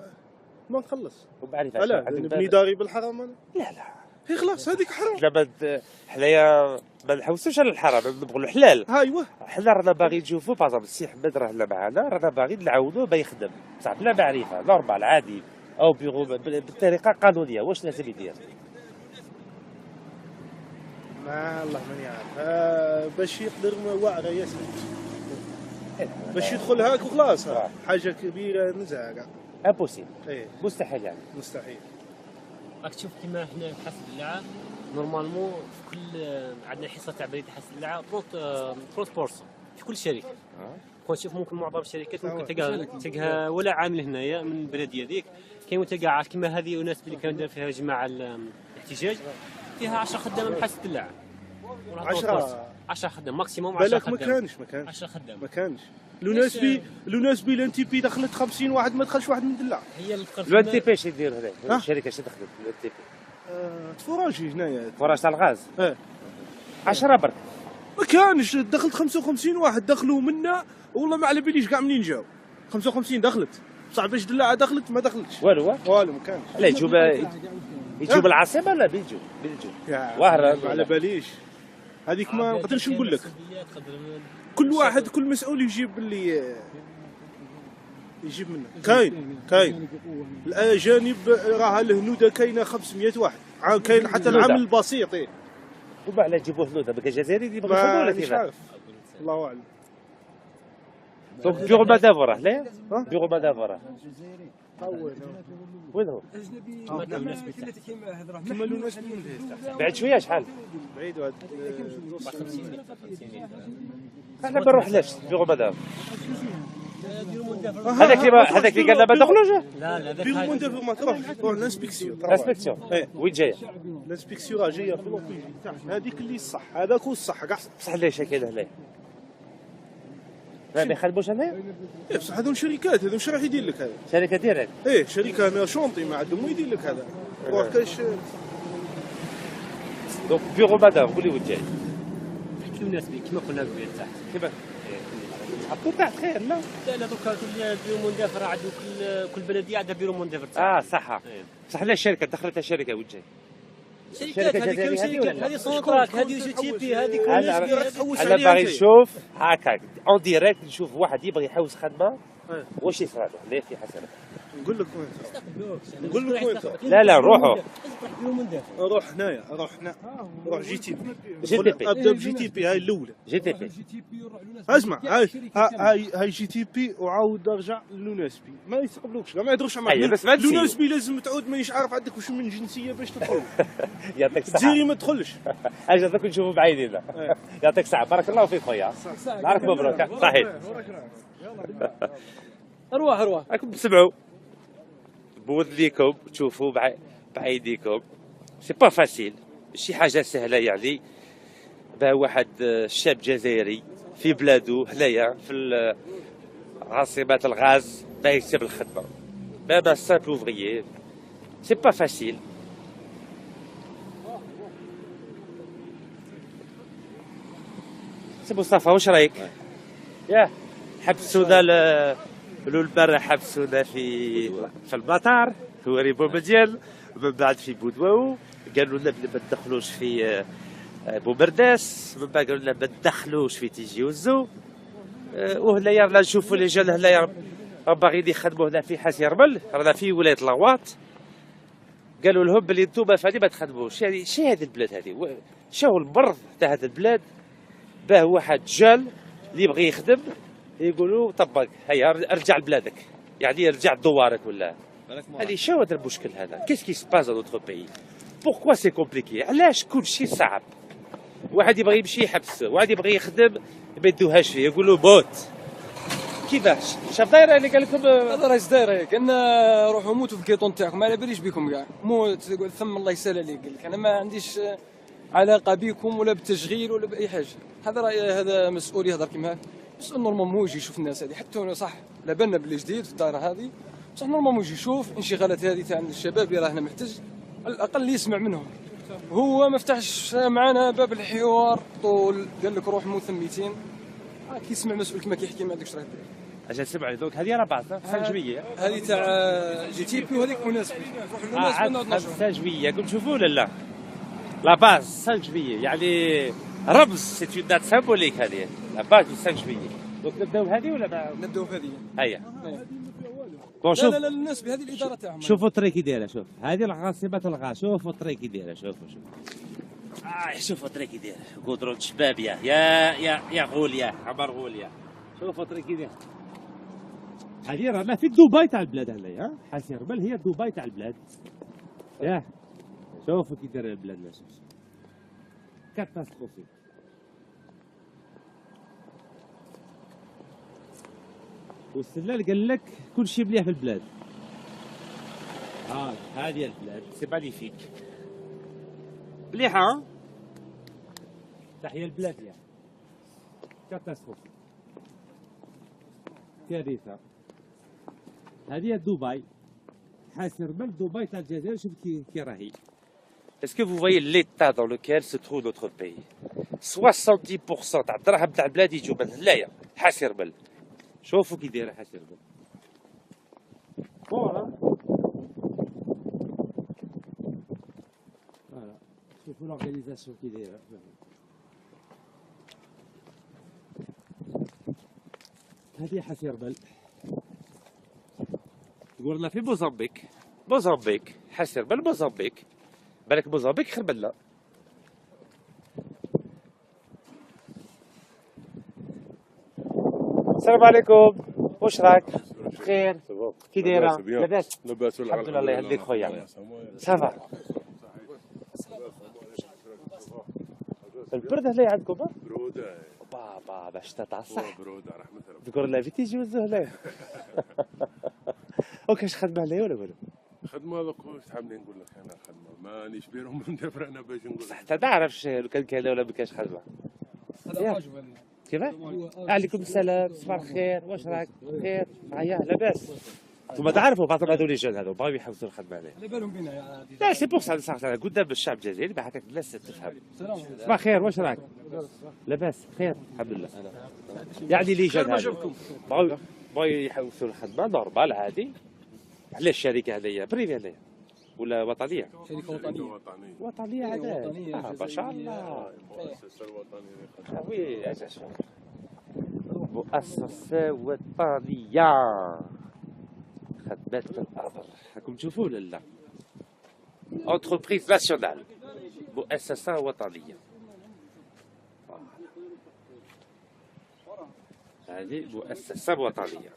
ما نخلص. ومعرفه لا نبني داري بالحرام انا. لا هي خلاص هذيك حرام. لا حنايا ما نحوسوش على الحرام نبغوا الحلال. ايوا حنا رانا باغي نشوفوا باغ السي حمد راه معنا رانا باغي نعاونوه با يخدم بصح بلا معرفه نورمال عادي او بيرو بالطريقه قانونيه، واش لازم يدير؟ ما الله ماني عارف باش يقدر واعره ياسر باش يدخل هاك وخلاص حاجه كبيره نزاع كاع امبوسيبل. ايه مستحيل يعني. مستحيل. راك تشوف كيما حنا في حاسب اللعاب نورمالمون في كل عندنا حصه تاع بريد حاسب اللعاب 30% في كل شركه. نشوف ممكن معظم الشركات ممكن تلقاها ولا عامل هنايا من البلديه ذيك كاين تلقى كيما هذه وناس اللي كانوا دار فيها جماعه الاحتجاج فيها 10 خدامه من حاسب اللعاب. 10 خدام ماكسيموم 10 بالك خدام. ما كانش 10 خدام ما كانش. لو ناس بي الان تي بي دخلت 50 واحد ما دخلش واحد من دلاع. هي لو ان تي بي اش يدير هذا؟ الشركه اش دخلت لو ان تي بي؟ تفوراجي هنايا. فراج تاع الغاز؟ 10 برك. ما كانش دخلت 55 واحد دخلوا منا والله ما على باليش كاع منين جاو. 55 دخلت بصح باش دلاعه دخلت ما دخلتش. والو ما كانش. لا يجوا بالعاصمه ولا بيجوا؟ واهره ما على باليش. هذيك ما نقدرش نقول لك. كل واحد كل مسؤول يجيب اللي يجيب منه. كاين الاجانب راه الهنوده كاينه 500 واحد كاين حتى العامل البسيط. وما على يجيبوا هنوده بقى جزائري اللي يبغوا يخدموا ولا كيف؟ الله اعلم. دونك بيرو مدافره لا؟ بيرو مدافره وين هو؟ كيما الناس بعد شويه شحال؟ بعيد احنا ما نروحلاش بيرو مدافره. هذاك اللي قال لا ما دخلوش؟ لا بيرو مدافر ما تروح الانسبكسيون. الانسبكسيون وين جايه؟ الانسبكسيون راه جايه في لوبيجي تاعنا هذيك اللي الصح هذاك هو الصح كاع. بصح ليش كاين هنا؟ ما يخدموش هنايا؟ بصح هذو شركات هذو راح يدير لك هذا؟ شركه ديريكت. شركه انا شونطي ما عندهم يدير لك هذا. روح كاش. دونك بيرو مدافر قول لي وين جاي؟ احكيو الناس بي كيما قلنا قبيل تحت. كيفاش؟ حطوا تحت خير لا؟ لا دوكا كل بيرو مندافر عنده كل بلديه عندها بيرو مندافر تاعها. صح. بصح لا الشركه دخلت الشركه وين جاي؟ شركات هذه سونتراك هذه جي تي بي هذه كل انا باغي نشوف هكاك اون ديريكت نشوف واحد يبغي يحوس خدمه واش يصرى له لا في حسنه. نقول لك وين لا نروحوا روح هنايا روح جي تي بي ابدا بجي تي بي هاي الاولى جي تي بي اسمع هاي جي تي بي وعاود ارجع للوناسبي ما يستقبلوكش ما يهضروش معاك. لوناسبي لازم تعود مانيش عارف عندك واش من جنسيه باش تدخل. يعطيك الصحه جزيري ما تدخلش. اجي دوك نشوفوا بعينينا. يعطيك الصحه بارك الله فيك خويا. نهارك مبروك صحيح. اروح راكم تسمعوا بود ليكم تشوفوا بايديكم سي با فاسيل شي حاجه سهله يعني باه واحد شاب جزائري في بلادو هنايا في عاصمه الغاز باه يكتب الخدمه بابا سامبل اوفريي سي با فاسيل. سي مصطفى واش رايك؟ ياه حبسونا البارح حبسونا في المطار في وريبو مديال من بعد في بودواو قالوا لنا ما تدخلوش في بومرداس من بعد قالوا لنا ما تدخلوش في تيجي وزو وهنايا رانا نشوفوا لي جال هنايا باغيين يخدموا هنا في حاسي رمل رانا في ولايه لاواط قالوا لهم بلي انتوما فهادي ما تخدموش. يعني شي هذه البلاد هذه شو المرض تاع هذه البلاد باه واحد جال اللي يبغي يخدم يقولوا طبق هيا ارجع لبلادك يعني ارجع لدوارك ولا هذه شو هذا المشكل هذا؟ كيس كي سباز dans notre pays؟ بوركوا سي كومبليكي؟ علاش كل شيء صعب؟ واحد يبغي يمشي يحبس واحد يبغي يخدم ما يدوهاش فيه يقولوا موت. كيفاش؟ شاف دايره اللي قال لكم هذا راهي دايره قالنا روحوا موتوا في الكيطون تاعكم ما على باليش بكم كاع موت تقول ثم الله يسهل عليك قال لك انا ما عنديش علاقه بكم ولا بالتشغيل ولا باي حاجه. هذا راي هذا مسؤول يهضر كيما هكا بس نورمالمون هو يجي يشوف الناس هذه حتى صح لا بالنا بلي جديد في الدائره هذه بصح نورمالمون يجي يشوف الانشغالات هذه تاع الشباب اللي راهنا محتاج على الاقل يسمع منهم. هو ما فتحش معنا باب الحوار طول قال لك روح موت ثميتين كي يسمع مسؤول كيما كيحكي ما عندكش راه دير. اجل سمعني دوك هذه راه بعض 5 جويه هذه تاع جي تي بي وهذيك مناسبه نروح للناس 5 جويه كنت تشوفوا ولا لا؟ لا باز 5 جويه يعني رمز سي اون دات سامبوليك هذه لا باز 5 جويه. دونك نبداو بهذه ولا نبداو بهذه؟ هيا بون لا شوف لا لا الناس بهذه الاداره تاعهم. شوفوا الطريق كي دايره، شوف هذه العاصمه الغا، شوفوا الطريق كي دايره، شوفوا شوفوا الطريق كي دايره، قدرون شباب يا غوليا عمر غوليا، شوفوا الطريق كي دايره. هذه رانا في دبي تاع البلاد هنايا، ها حاسي ربل هي دبي تاع البلاد. ياه شوفوا كي دايره البلاد، لا شوف كاتاستروفي. والسلال قال لك كل شيء مليح في البلاد. هذه البلاد سي مانيفيك مليحة. تحيا البلاد يا كاتاستروفي، كارثة. هذه دبي، حاسي ربل دبي تاع الجزائر، شوف كي راهي. Est-ce que vous voyez l'état dans lequel se trouve notre pays? 70% تاع الدراهم تاع البلاد يجوا من هنايا، حاسي ربل. شوفوا كي دايره حاسي ربل. فوالا شوفوا لورغانيزاسيون كي دايره. هذه حاسي ربل. تقول لنا في موزمبيق حاسي ربل، موزمبيق بالك موزمبيق خرب لنا. السلام عليكم، واش راك؟ بخير؟ كي دايره؟ لاباس؟ لاباس الحمد لله، الله يهديك خويا. صافا. البرد هنا عندكم؟ برودة بابا باش تتعصح. برودة رحمة ربي. ذكر الله فيتي يجيو هنايا. وكاش خدمه هنايا ولا والو؟ خدمة هذوك واش تحبني نقول لك انا خدمة مانيش بيرهم ندافر انا باش نقول صح انت تعرفش لو كان كاين ولا ما كانش خدمه. كيف؟ عليكم السلام، صباح الخير، واش راك؟ بخير؟ معايا لاباس؟ ثم تعرفوا بعض هذول لي هذو بغاو يحوسوا الخدمه عليه. على بالهم بينا يا عادي. لا سي بوغ سا صح قدام الشعب الجزائري بحال هكاك الناس تفهم. صباح الخير، واش راك؟ لاباس؟ بخير؟ الحمد لله. يعني لي جان هذو بغاو يحوسوا الخدمه نورمال عادي. علاش الشركه هذيا بريفي هذيا ولا وطنيه؟ شركه وطنيه. وطنيه عاد. ما شاء الله. المؤسسة الوطنية. وي مؤسسة وطنية خدمات الأمر، راكم تشوفوا ولا لا؟ انتربريز ناسيونال، مؤسسة وطنية. هذه مؤسسة وطنية.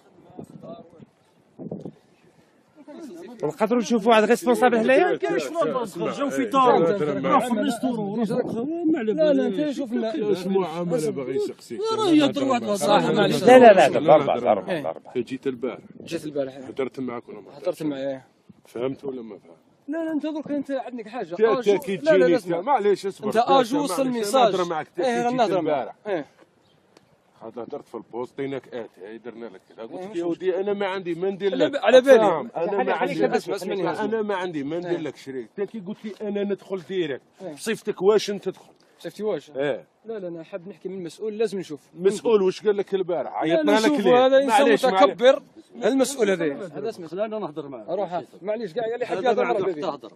ونقدروا نشوفوا عاد ريسبونسابل هنايا؟ كاينش نخرجوا في دار نروح في الريستورون لا لا انت شوف اش معاملة باغي يسقسيك؟ يهضر واحد صح معليش. لا ضربة. جيت البارح. جيت البارح. هدرت معاك ولا ما هضرت معايا. فهمت ولا ما فهمت؟ لا انت درك انت عندك حاجه اجو. لا معليش اصبر. انت اجو وصل الميساج. نهضر معك نهضر البارح. هضرت في البوست عطيناك هاي درنا لك كذا، قلت لك يا ودي انا ما عندي ما ندير لك. على بالي انا ما عندي ما ندير لك شريك. انت كي قلت لي انا ندخل ديريكت بصفتك واش انت تدخل؟ شفتي واش؟ لا انا حاب نحكي من المسؤول، لازم نشوف مسؤول واش قال لك البارح عيطنا لك ليه؟ هذا انسان متكبر. المسؤول هذا اسمع خلينا نهضر معاه. روح معليش كاع قال لي حد يهضر تهضر.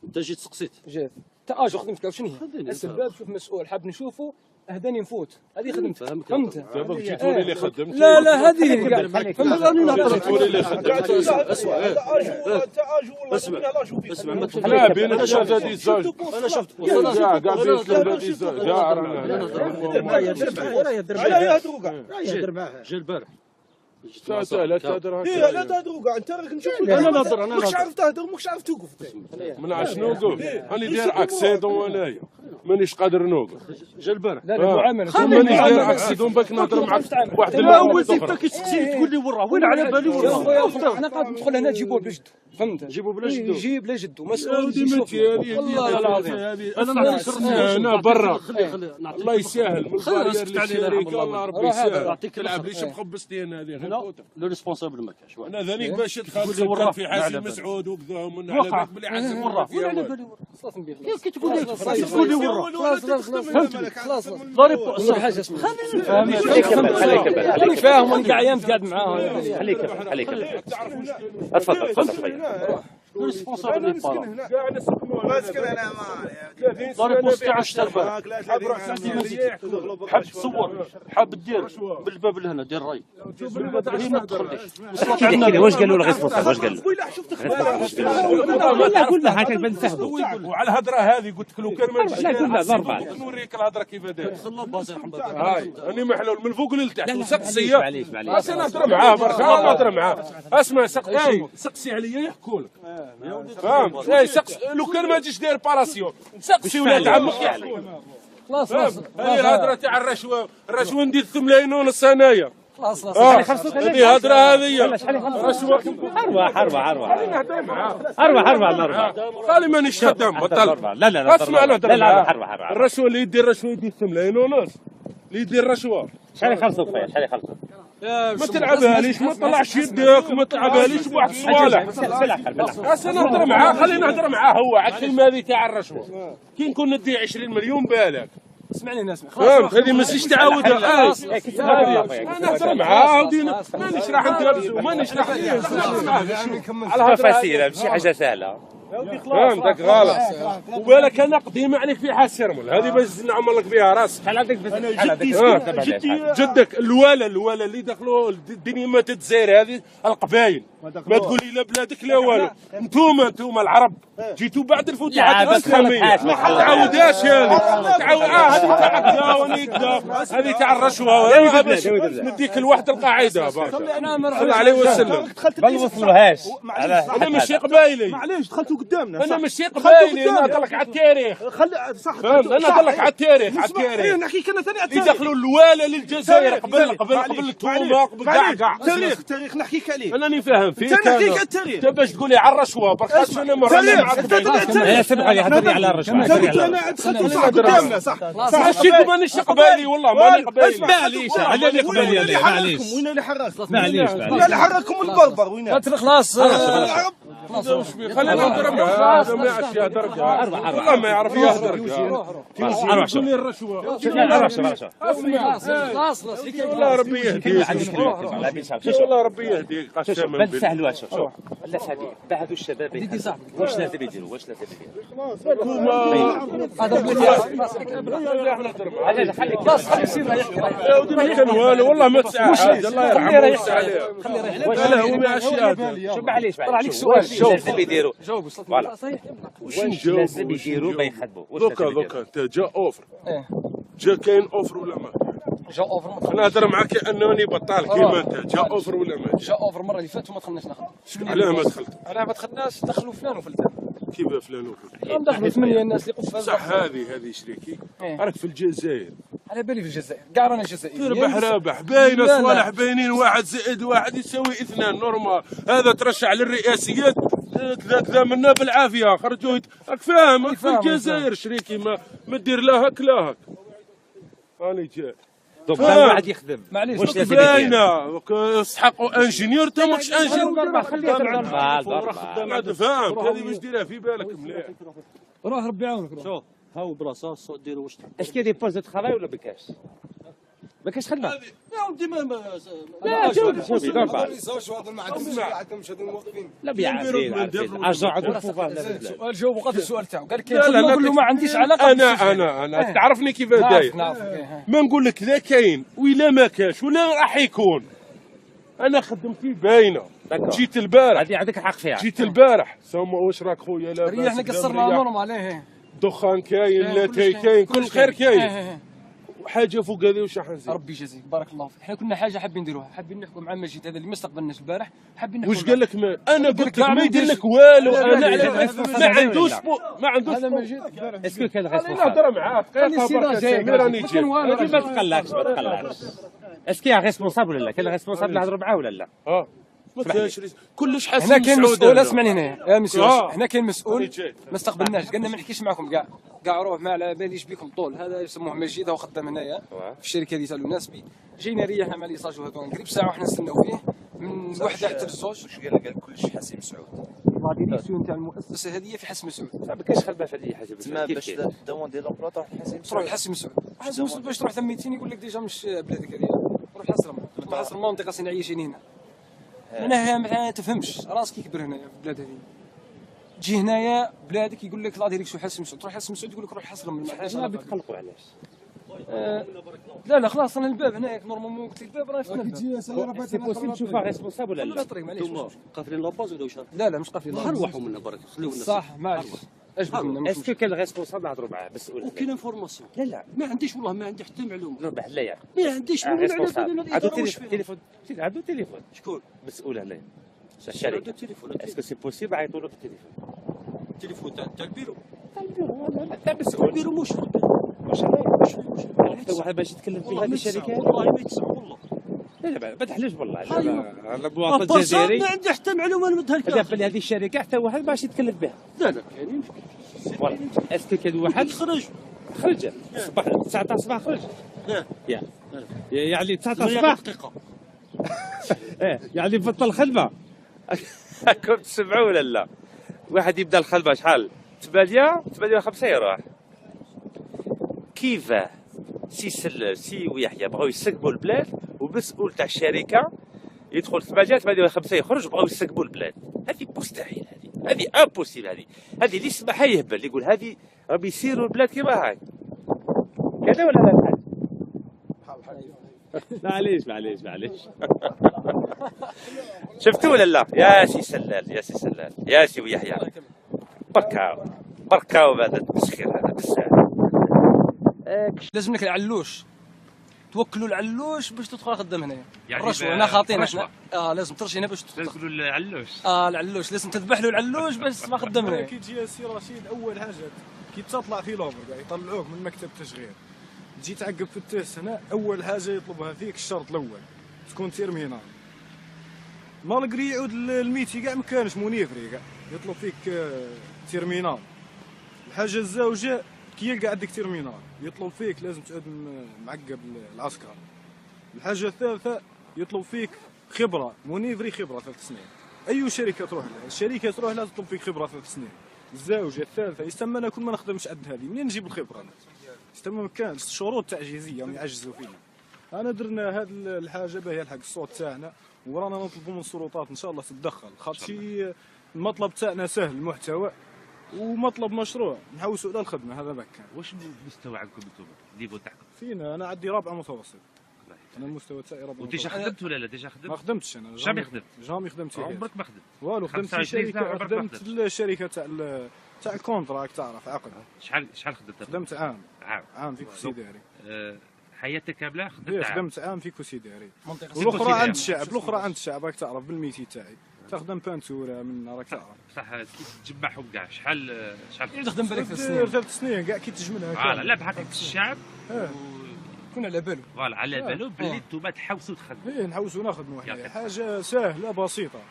انت جيت سقسيت. جيت انت اجو خدمتك شنو هي؟ السباب شوف مسؤول حاب نشوفه اهداني نفوت، هذه خدمتك فهمت؟ دابا جيت تقول لي خدمت. لا هذه كاع فهمت راني نهضر. تقول لي خدمت. اسمع لا بين الشهر هذه زوج. انا شفت كاع بين هذه زوج كاع رانا. جا البارح لا تهدر هي لا تهدروا كاع انت راك نشوف انا نهضر ماكش عارف تهدر ماكش عارف توقف. من عشنو نوقف؟ راني داير اكسيدون انايا مانيش قادر نوقف. جا البارح لا المعامله مانيش داير اكسيدون باك نهضر معك واحد لا اول انت كي تسقسيني تقول لي وراه وين على بالي وراه. انا قاعد ندخل هنا نجيبوه بلا جدو فهمت؟ جيبوا بلا جدو. يجيب بلا جدو مسؤول ودي يجي متي هذه والله العظيم. انا برا الله يسهل من البارير نسكت عليه للشركه الله ربي يسهل. يعطيك تلعب ليش مخبصتي انا هذه غير لا لو ريسبونسابل ما كاش. انا ذانيك باش تخاف كان في حاسب مسعود وكذا ومن على بالك بلي حاسب ورا وين على بالي وراه. كي تقول لي تقول لي وراه. خلاص ضرب حاجه اسمها خليك فاهم انا كاع ايام قاعد معاهم. خليك تفضل خويا. ريسبونسابل كاع نسكنوا ضرب 16 تربه حاب تصور حاب دير بالباب لهنا دير الراي بالباب لهنا ما تدخلش واش قالوا له ريسبونسابل واش قال له؟ قول له هكاك بنسحبوا. وعلى الهضره هذه قلت لك لو كان ما لا قول له ضربه نوريك الهضره كيف داير. هاي راني محلول من الفوق للتحت وسقسيه. انا نهضر معاه برك نهضر معاه. اسمع سقسي عليا يحكوا لك فهمت. سقس لو كان ما تجيش داير باراسيون سقسي ولاد عمك يحكوا لك. خلاص هذه الهضره تاع الرشوه ندير 8 ملايين ونص انايا. خلاص هذه هضره هذه رشوه. اربع خلي مانيش خدام بطل. لا اسمع نهضر لا الرشوه اللي يدير رشوه يدير 8 ملايين ونص اللي يدير رشوه. شحال يخلصوا فيا شحال يخلصوا؟ ما تلعبهاليش ما تطلعش يدك ما تلعبهاليش بواحد الصوالح. انا نهضر معاه خلينا نهضر معاه هو على الكلمه هذه تاع الرشوه. كي نكون ندي 20 مليون بالك اسمعني الناس فهمت. هذه ما تزيدش تعاودها. انا نهضر معاه مانيش راح نتلبسوا مانيش راح على تفاصيل ماشي حاجه سهله. فهمتك غلط. وبالك انا قديمه عليك في حال سرمل هذه باش نعمل لك بها راسك. شحال عندك جدك الوالا اللي دخلوا الدنيا ما تتزاير هذه القبايل. ما تقول لي لا بلادك لا والو. انتوما العرب جيتوا بعد الفتوحات الاسلاميه ما تعاودهاش هذه هذه تاع كذا ونيكذا هذه تاع الرشوه. نديك لواحد القاعده صلى الله عليه وسلم. ما نوصلوهاش. انا ماشي قبايلي معليش دخلتوا قدامنا. انا ماشي قبايلي انا نهضر لك على التاريخ. صح فهمت. انا نهضر لك على التاريخ نحكيك انا ثاني يدخلوا الوالا للجزائر قبل التومه قبل كاع تاريخ نحكيك عليه. انا فاهم فيك. نحكيك التاريخ. انت باش تقول لي على الرشوه برك انا مرة معك. سمع لي هضرني على الرشوه. انا دخلتوا صح قدامنا صح. ماشي مانيش قبايلي والله ماني قبايلي. معليش على اللي قبالي معليش. وين اللي حرك؟ معليش وين اللي حرككم البربر وين؟ خلاص خلينا نهضر معاه. هذا ما يعرفش يهضر والله ما يعرف يهضر. تقولي الرشوه خلاص والله ربي يهديك. والله ربي يهديك. بنسهلوها شوف لا صاحبي هذو الشباب واش لازم يديروا هذا خليك يا ودي كان والو والله ما تساعد الله يرحمه ويسع عليه. ولا هو ما يعرفش. معليش طلع عليك سؤال لازم يديروا جاوب فوالا واش لازم يديروا ما يخدموا دوكا انت جا اوفر جا كاين اوفر ولا ما جا اوفر انا نهضر معاك كانني بطال كيما انت جا اوفر ولا ما جا اوفر المره اللي فاتت وما دخلناش ناخذ. علاه ما دخلت؟ علاه ما دخلناش دخلوا فلان وفلان. كيف فلان وفلان؟ دخلوا 8 الناس اللي قفوا صح. هذه شريكي راك في الجزائر. على بالي في الجزائر كاع رانا جزائريين. ربح باينه صوالح باينين 1 زائد 1 يساوي 2 نورمال. هذا ترشح للرئاسيات كذا منا بالعافيه خرجوه راك فاهم في الجزائر شريكي ما دير لا هك لا هك. راني جاي دوك واحد يخدم معليش واش لازم باينه سحقوا انجينيور انت ماكش انجينيور. خليه فهمت هذه واش ديرها في بالك مليح. روح ربي يعاونك. شوف هاو بلاصه ديروا واش اسكي دي بوز دو ترافاي ولا بكاش؟ ما كاش خدمه. يا ودي ما لا شوفي لا بيعافين ارجع عندك سؤال جاوب وقف السؤال تاعو قال لك نقول له ما عنديش علاقه. انا تعرفني كيف داير. ما نقول لك لا كاين ولا ما كاش ولا راح يكون. انا خدمتي باينه جيت البارح هذه عندك حق فيها. جيت البارح سما واش راك خويا لا احنا قصرنا نورمال. دخان كاين لاتاي كاين كل خير كاين. حاجه فوق هذه واش راح نزيد. ربي يجازيك بارك الله فيك. احنا كنا حاجه حابين نديروها حابين نحكوا مع مجيد هذا اللي ما استقبلناش البارح حابين نحكوا. واش قال لك انا قلت لك ما يدير لك والو. انا ما عندوش هذا مجيد. اسكو كان غير نهضر معاه دقيقه راني جاي ما تقلقش اسكي ريسبونسابل ولا كان ريسبونسابل نهضروا معاه ولا لا؟ ما كاينش كلش حاسس. هنا كاين مسؤول اسمعني هنا يا مسيو. هنا كاين مسؤول ما استقبلناش قالنا ما نحكيش معكم كاع روح ما على باليش بكم طول. هذا يسموه مجيد هو خدام هنايا في الشركه اللي تاع ناس بي جينا ريحنا مع ليساج وهذو قريب ساعه وحنا نستناو فيه من وحده حتى للزوج. واش قال كلش حسيم سعود. لا ديميسيون تاع المؤسسه هذه في حسم سعود. ما كاينش خدمه في هذه حسب تما باش دوندي لومبلوا تروح لحسيم سعود. تروح لحسم سعود. حسم سعود باش تروح ثميتين يقول لك ديجا مش بلادك هذه. روح حسرم منطقه صناعيه عايشين هنا. هنا ما تفهمش راسك يكبر هنا في البلاد هذه. تجي هنايا بلادك يقول لك لا ديريكسيون حسن مسعود، تروح حسن مسعود يقول لك روح حسن من ما بتقلقوا علاش؟ لا خلاص انا الباب هناك نورمالمون قلت لك الباب راه في الباب. سي بوسيبل نشوفها ريسبونسابل ولا لا؟ طريق معليش. قافلين لاباز ولا واش؟ لا مش قافلين. نروحوا منا برك خليونا صح معليش. اجبد منا. اسكو كان ريسبونسابل نهضروا معاه مسؤول؟ وكاين انفورماسيون. لا ما عنديش والله ما عندي حتى معلومه. ربح لا يا ما عنديش عنده تليفون عنده تليفون شكون؟ مسؤول هنايا عنده الشركه تليفون. اسكو سي بوسيبل عيطوا له بالتليفون؟ التليفون تاع البيرو. لا مسؤول البيرو مش حتى واحد باش يتكلم في والله هذه ما يتسمع، الشركات والله ما يتسمع والله. لا ما تحلش والله أيوة. انا مواطن باسات جزائري ما عندي حتى معلومه نمدها لك. هذا في هذه الشركه حتى واحد باش يتكلم بها لا كاينين والله اسكو كان واحد خرج خرج الصباح 9 الصباح خرج يا يعني 9 صباح الصباح دقيقه. يعني بطل الخدمه راكم تسمعوا ولا لا؟ واحد يبدا الخدمه شحال 8 يروح كيف سي سلال سي ويحيى بغاو يسقموا البلاد ومسؤول تاع الشركه يدخل 8 5 يخرج بغاو يسقموا البلاد. هذه مستحيل، هذه امبوسيبل، هذه اللي يسمعها يهبل يقول هذه راهم يسيروا البلاد كيما هاي كذا ولا لا؟ معليش شفتوا ولا لا؟ يا سي سلال يا سي ويحيى بركاو هذا التسخير هذا بالسهل. لازم لك العلوش، توكلوا العلوش باش تدخل خدام هنايا. يعني الرشوه هنا خاطين احنا. لازم ترشي هنا باش تقولوا العلوش. العلوش لازم تذبح له العلوش باش تدخل خدام هنايا. كي تجي السي رشيد اول حاجه كي تطلع في لوبر كاع يطلعوك من مكتب التشغيل، تجي تعقب في التيست هنا اول حاجه يطلبها فيك الشرط الاول تكون تيرمينال. مالغري يعود الميتي كاع ما كانش مونيفري كاع يطلب فيك تيرمينال. الحاجه الزوجه كي يلقى عندك تيرمينال يطلب فيك لازم تعود معقب العسكر. الحاجه الثالثه يطلب فيك خبره مونيفري، خبره 3 سنين. اي شركه تروح لها، الشركه تروح لها تطلب فيك خبره 3 سنين. الزوجه الثالثه يستمى انا كل ما نخدمش عند هذه منين نجيب الخبره؟ يستمى ما كانش شروط تعجيزيه يعجزوا فينا. انا درنا هذه الحاجه باهي يلحق الصوت تاعنا ورانا نطلبوا من السلطات ان شاء الله تتدخل، خاطر المطلب تاعنا سهل المحتوى ومطلب مشروع نحوسوا الى الخدمه. هذا بكى. واش المستوى عندكم انتم النيفو تاعكم؟ فينا انا عندي رابعه متوسط. انا المستوى تاعي رابعه متوسط. وانت خدمت ولا لا؟ ديجا خدمت؟ ما خدمتش انا. جامي خدمت. عمرك ما خدمت؟ والو خدمت في شركه، خدمت الشركه تاع الكونتراكت تعرف عقد. شحال خدمت؟ خدمت عام في كوسيداري. حياتك كامله خدمت عام في كوسيداري. والاخرى عند الشعب راك تعرف بالميتي تاعي تخدم بانتوره من راك تعرف. صح كيف تجمعهم كاع شحال تخدم بالك 3 سنين كاع كي تجملها لا بحق الشعب كون على بالو على بالو باللي انتم تحوسوا تخدموا. نحوسوا نخدموا حاجه سهله بسيطه.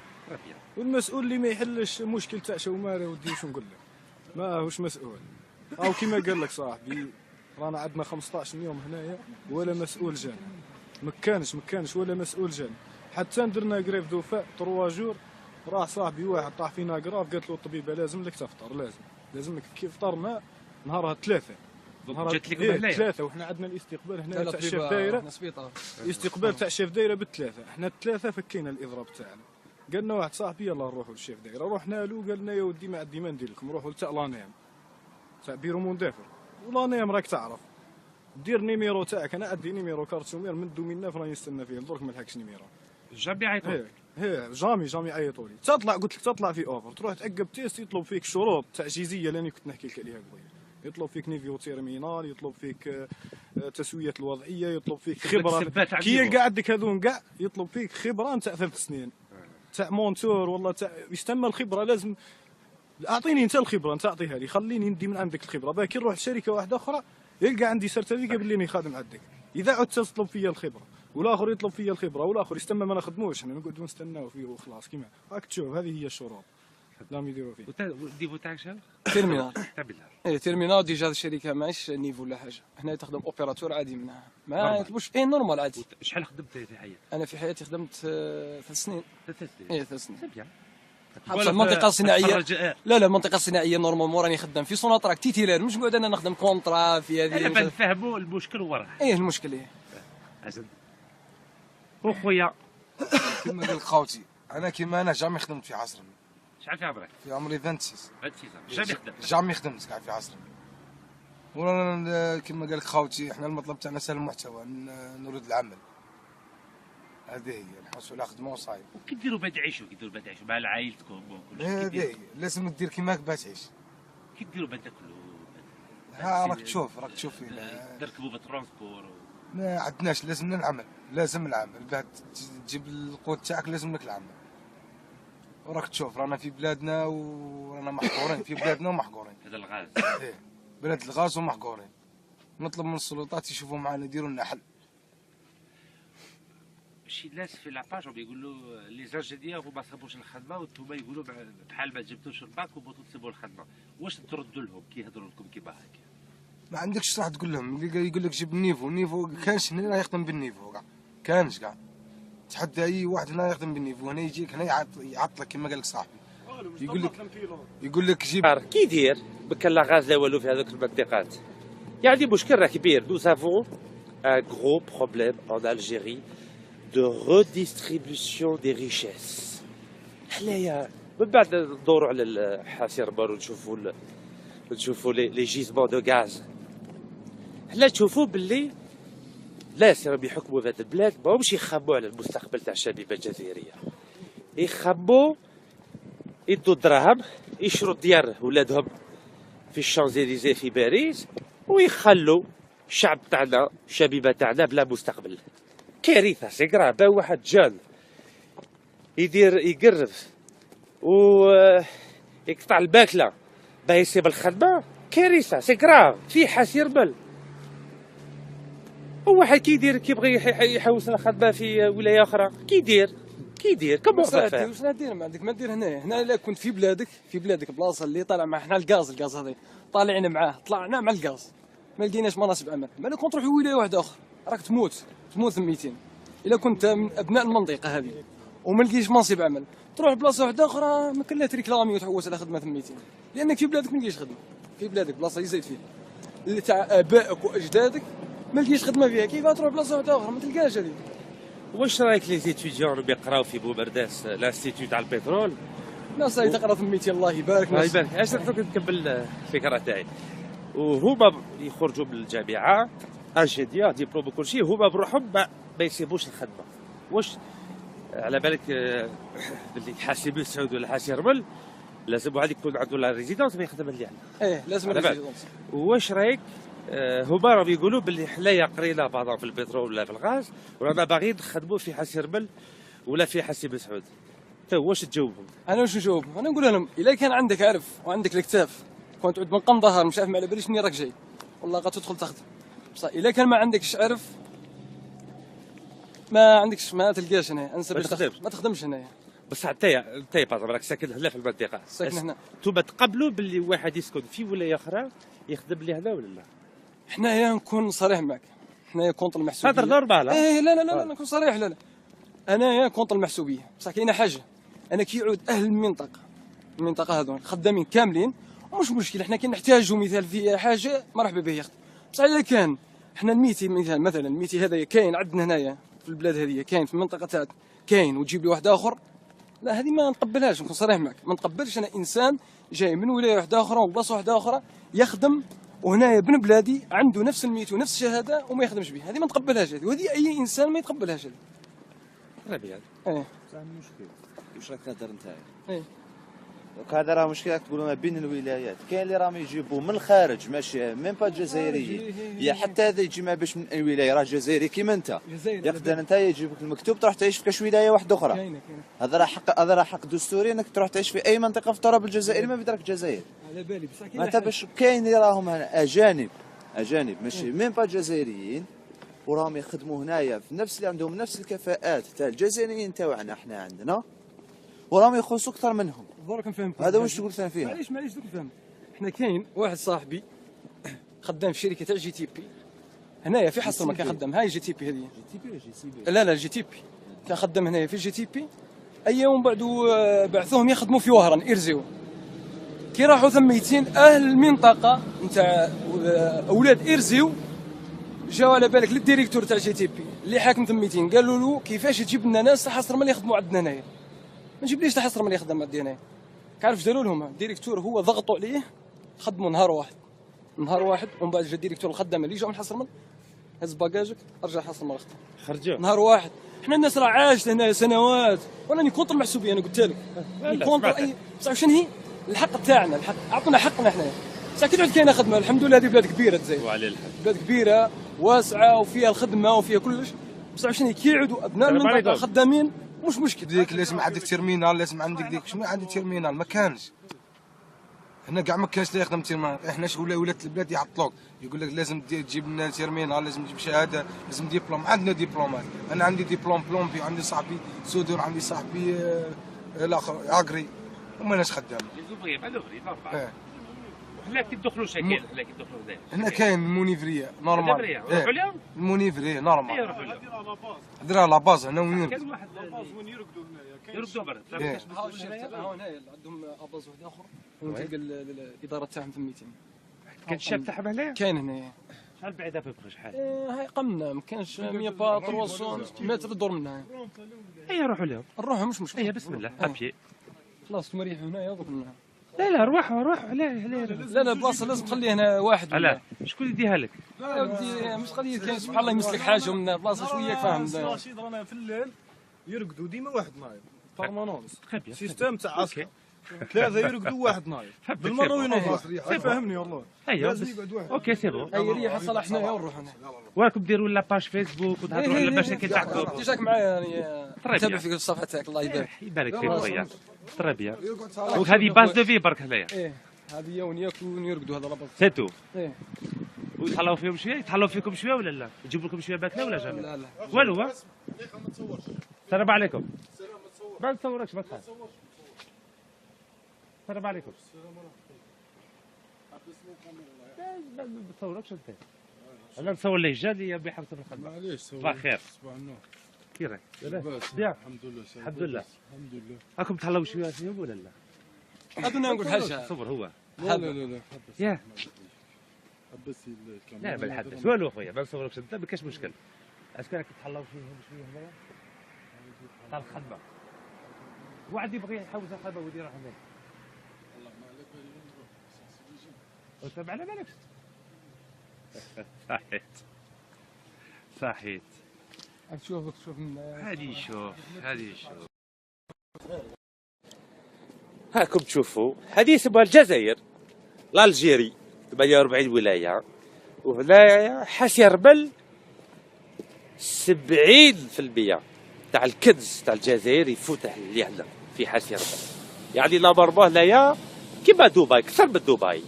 والمسؤول اللي ما يحلش مشكل تاع شوماره ودي واش نقول لك ماهوش مسؤول. او كيما قال لك صاحبي رانا عندنا 15 يوم هنايا ولا مسؤول جانا. ما كانش ولا مسؤول جانا. حتى درنا كريف دوفاء 3 جور راه صاحبي واحد طاح فينا كراف قالت له الطبيبه لازم لك تفطر لازم لك كي فطرنا نهارها 3 جات لكم هنايا 3 وحنا عندنا الاستقبال هنا تاع الشيف دايره الاستقبال تاع الشيف دايره بالثلاثه. حنا الثلاثه فكينا الاضراب تاعنا. قالنا واحد صاحبي يلا نروحوا للشيف دايره. رحنا له قال لنا يا ودي ما عندي ما ندير لكم روحوا لتاع لانيم تاع بيرو مندافر. ولانيم راك تعرف دير نيميرو تاعك. انا عندي نيميرو كارتومير من دوميناف راني نستنى فيه درك ما لحقش نيميرو. جامي عيطوا جامي عيطوا لي. تطلع قلت لك تطلع في اوفر تروح تعقب تيست يطلب فيك شروط تعجيزيه اللي كنت نحكي لك عليها قبيله. يطلب فيك نيفيو تيرمينال، يطلب فيك تسويه الوضعيه، يطلب فيك خبره كي يلقى عندك هذون كاع يطلب فيك خبره تاع 3 سنين تاع مونتور والله تاع يستمى الخبره. لازم اعطيني انت الخبره انت اعطيها لي خليني ندي من عندك الخبره. باكي نروح لشركه واحده اخرى يلقى عندي سيرتيفيكا باللي اني خادم عندك. اذا عدت تطلب فيا الخبره والاخر يطلب فيا الخبره والاخر يستنى ما نخدموش احنا نقعدوا نستناو فيه وخلاص. كيما راك تشوف هذه هي الشروط لازم يديروا فيه. النيفو تاعك شحال؟ تيرمينال. تيرمينال ديجا الشركه ماهيش نيفو ولا حاجه. هنا تخدم اوبيراتور عادي منها ما يطلبوش نورمال عادي. شحال خدمت في حياتك؟ انا في حياتي خدمت 3 سنين. 3 سنين. حتى المنطقه الصناعيه لا المنطقه الصناعيه نورمالمون راني خدام في سوناطراك تيتيلار مش قاعد انا نخدم كونطرا في هذه. انا نفهموا المشكل وراه. المشكل عزل وخويا كما قال خوتي انا كيما انا جامي خدمت في عصر شحال في عمرك؟ في عمري 26. 26 شحال يخدم؟ جامي خدمت كاع في عصري. وانا كما قال لك خاوتي احنا المطلب تاعنا سهل المحتوى نرد العمل. هذه هي نحوسوا على خدمه وصايب. وكي ديروا باش تعيشوا مع عائلتكم وكل شيء؟ هذه هي لازم دير كيماك باش تعيش. كي ديروا باش تاكلوا؟ ها راك تشوف تركبوا بالترونسبور ما عندناش، لازمنا العمل، لازم العمل بعد تجيب القوت تاعك لازم لك العمل. وراك تشوف رانا في بلادنا ورانا محقورين في بلادنا ومحقورين. هذا الغاز. ايه بلاد الغاز ومحقورين. نطلب من السلطات يشوفوا معنا يديروا لنا حل. شي ناس في لاباج يقولوا لي زانجينيور ما صابوش الخدمه وانتم يقولوا بحال ما جبتوش الباك وبغيتوا تسيبوا الخدمه، واش تردوا لهم كي يهضروا لكم كيما هكا؟ ما عندكش راح تقول لهم، اللي يقول لك جيب النيفو كانش هنا راه يخدم بالنيفو كاع، كانش كاع. تحدى اي واحد هنا يخدم بالنيفو، هنا يجيك هنا يعطلك كما قال لك صاحبي. يقول لك جيب كي يدير بكا لا غاز لا والو في هذوك المنطقات. يعني مشكل راه كبير. Nous avons un gros problème en Algérie de redistribution des richesses. حنايا من بعد ندوروا على الحاسي ربار ونشوفوا لي جيزمون دو غاز. حنا تشوفوا باللي ناس راهم يحكموا في هذه البلاد ماهمش يخموا على المستقبل تاع الشبيبه الجزائريه، يخموا يدوا الدراهم يشروا ديار ولادهم في الشانزيليزي في باريس ويخلوا الشعب تاعنا الشبيبه تاعنا بلا مستقبل. كارثه سي كراف. واحد جان يدير يقرف و يقطع الباكله باه يسيب الخدمه، كارثه سي كراف. في حاس يرمل. وواحد كيدير كيبغي يحوس الخدمه في ولايه اخرى كيدير كم واش ندير ما عندك ما دير هنا الا كنت في بلادك بلاصه اللي طالع مع حنا الغاز هذا طالعين معاه طلعنا مع الغاز ما لقيناش مناصب عمل، ما كون تروح لولايه واحده اخرى راك تموت 200. الا كنت من ابناء المنطقه هذه وما لقيتش منصب عمل تروح بلاصه واحده اخرى ما كان لا تريكلامي وتحوس على خدمه 200 لانك في بلادك ما لقيتش خدمه. في بلادك بلاصه يزيد فيها اللي تاع ابائك واجدادك ما لقيتش خدمه فيها، كيف تروح بلاصه واحده اخرى ما تلقاش هذه. واش رايك لي زيتيديون اللي يقراو في بوبرداس لانستيتيو تاع البترول؟ ناس تقرا 200 الله يبارك. الله يبارك. اش نعطيك نكمل الفكره تاعي. وهما يخرجوا من الجامعه انجينيور ديبلوم وكل شيء، هما بروحهم ما يسيبوش الخدمه. واش على بالك باللي حاسي بن سعود ولا حاسي رمل لازم واحد يكون عنده لا ريزيدونس ما يخدم اللي عندنا؟ ايه لازم ريزيدونس. واش رايك هما راهم يقولوا باللي حنايا قرينا بعضا في البترول ولا في الغاز ورانا باغيين نخدموا في حاسي رمل ولا في حاسي بن سعود؟ انت واش تجاوبهم؟ انا واش نجاوبهم؟ انا نقول لهم الا كان عندك عرف وعندك الكتاف كنت تعود من قم ظهر مش عارف ما على باليش منين راك جاي والله غتدخل تخدم. بصح الا كان ما عندكش عرف ما عندكش ما تلقاش هنا ما تخدمش هنايا. بصح انت بعض راك ساكن هنا في المنطقه، ساكن هنا. انتوما تقبلوا باللي واحد يسكن في ولايه اخرى يخدم لي هنا ولا لا؟ حنايا نكون صريح معك، حنايا كونط المحسوبيه. هذا نورمال. ايه لا نكون صريح. لا انايا كونط المحسوبيه، بصح كاينه حاجه انا كي يعود اهل المنطقه هذول خدامين كاملين مش مشكل، حنا كي نحتاجوا مثال في حاجه مرحبا به يخدم. بصح اذا كان حنا الميتي مثلا الميتي هذا كاين عندنا هنايا في البلاد هذه كاين في المنطقه تاعك كاين وتجيب لي واحد اخر، لا هذه ما نقبلهاش. نكون صريح معك ما نقبلش انا انسان جاي من ولايه واحده اخرى وبلاصه واحده اخرى يخدم وهنايا ابن بلادي عنده نفس الميت ونفس الشهاده وما يخدمش بها، هذه ما نتقبلهاش هذه، وهذه اي انسان ما يتقبلهاش هذه. ربيع ايه مشكل واش راك تهضر نتايا؟ ايه دوك هذا راه مشكل تقولوا ما بين الولايات. كاين اللي راهم يجيبوا من الخارج ماشي ميم با جزائريين، يا حتى هذا يجي ما باش من اي ولايه راه جزائري كيما انت يقدر انت يجيبك المكتوب تروح تعيش في كاش ولايه واحده اخرى. هذا راه حق دستوري انك تروح تعيش في اي منطقه في التراب الجزائري ما بدراك الجزائر. على بالي بصح ما انت باش كاين اللي راهم اجانب ماشي ميم با جزائريين وراهم يخدموا هنايا في نفس اللي عندهم نفس الكفاءات تاع الجزائريين تاعنا حنا عندنا وراهم يخلصوا اكثر منهم. درك نفهمك هذا واش تقول ثاني فيها؟ معليش دوك نفهم. حنا كاين واحد صاحبي خدام في شركه تاع جي تي بي هنايا في حصر ما كان خدام هاي جي تي بي هذه جي تي بي ولا جي سي بي؟ لا جي تي بي كان خدام هنايا في جي تي بي. ايام بعدو بعثوهم يخدموا في وهران إرزيو. كي راحوا ثميتين اهل المنطقه نتاع اولاد إرزيو جاو على بالك للديريكتور تاع جي تي بي اللي حاكم ثميتين قالوا له كيفاش تجيب لنا ناس حصر ما يخدموا عندنا هنايا، ما تجيبليش تحصر من يخدم عندي هنايا. كعرف داروا لهم الديريكتور هو ضغطوا عليه خدموا نهار واحد ومن بعد جا الديريكتور الخدام اللي جا من حصر من هز باكاجك رجع حصر من اختي خرجوا نهار واحد. حنا الناس راه عاشت هنا سنوات وانا راني كونتر المحسوبيه انا قلت لك كونتر اي بصح شنو هي الحق تاعنا الحق عطونا حقنا حنايا بصح كي تعود كاينه خدمه الحمد لله هذه بلاد كبيره تزايد وعلى الحال بلاد كبيره واسعه وفيها الخدمه وفيها كلش بصح شنو كي يعودوا ابناء المنطقه خدامين مش مشكل ديك لازم عندك تيرمينال لازم عندك ديك شنو عندي تيرمينال ما كانش هنا كاع ما كانش اللي يخدم تيرمينال احنا ولات البلاد يعطلوك يقول لك لازم تجيب لنا تيرمينال لازم تجيب شهاده لازم ديبلوم عندنا ديبلومات انا عندي ديبلوم بلومبي عندي صاحبي سودور عندي صاحبي الاخر اغري وما ناش خدام ليزوفري ما دوغري نورمال وحنا كي ندخلوا شاكين حنا كي ندخلوا هنايا هنا كاين المونيفريه نورمال نروحوا لهم المونيفريه نورمال نروحوا لهم هدرها لا باز هنا وين كان واحد لاباز وين يرقدوا هنايا يرقدوا برا ها هنايا عندهم اباز واحد اخر وتلقى الاداره تاعهم في الميتين كان الشاب تاعهم هنايا كاين هنايا شحال بعيده بكره شحال هاي قمنا ما كانش 100 با 300 متر الدور منها اي روحوا لهم نروحوا مش مشكل اي بسم الله ابيي خلاص تمريحوا هنايا دوك منها لا روحوا علاه لا بلاصه لازم تخليه هنا واحد علاه شكون يديها لك؟ يا ودي مش قضيه كاين سبحان الله يمسلك حاجه من بلاصه شويه فاهم رشيد رانا في الليل يرقدوا ديما واحد نايض بارمانونس سيستم تاع عسكر 3 يرقدوا واحد نايض بالمره وينوض فهمني والله لازم يقعد واحد اوكي سي بون اي ريحه صلاح حنايا ونروحوا هنا وراكم ديروا لاباج فيسبوك وتهضروا على باش كي تحكوا ديجاك معايا يعني نتابع فيك الصفحه تاعك الله يبارك فيك خويا تري بيان وهذه باز دو في برك هنايا هذه يوم ياكلوا ونيرقدوا هذا لاباز سي تو ويتهلاو فيهم شويه يتهلاو فيكم شويه ولا لا يجيبوا لكم شويه باكله ولا جامي لا والو السلام عليكم ما نصوركش ما تخاف السلام عليكم ما نصوركش انت انا نصور ليه جالي بحرص الخدمه معليش صباح الخير صباح النور كي راك لاباس بيان الحمد لله الحمد لله الحمد لله راكم تهلاو شويه فيهم ولا لا هذونا نقول حاجه صبر هو لا لا ياه حبسي الكاميرا لا ما نحبس والو خويا ما نصوركش انت ما كاش مشكل اسكو راك تهلاو فيهم شويه هنايا تاع الخدمه واحد يبغي يحوز الخدمه ويدير يروح هناك والله ما عليك نروح وتبع على بالك صحيت شوف هذه شوف هاكم تشوفوا هذه اسمها الجزائر الجيري 48 ولايه وهنايا حسيربل 70% تاع الكنز تاع الجزائر يفوت لهنا في حسيربل يعني لا مرمى هنايا كيما دبي اكثر من دبي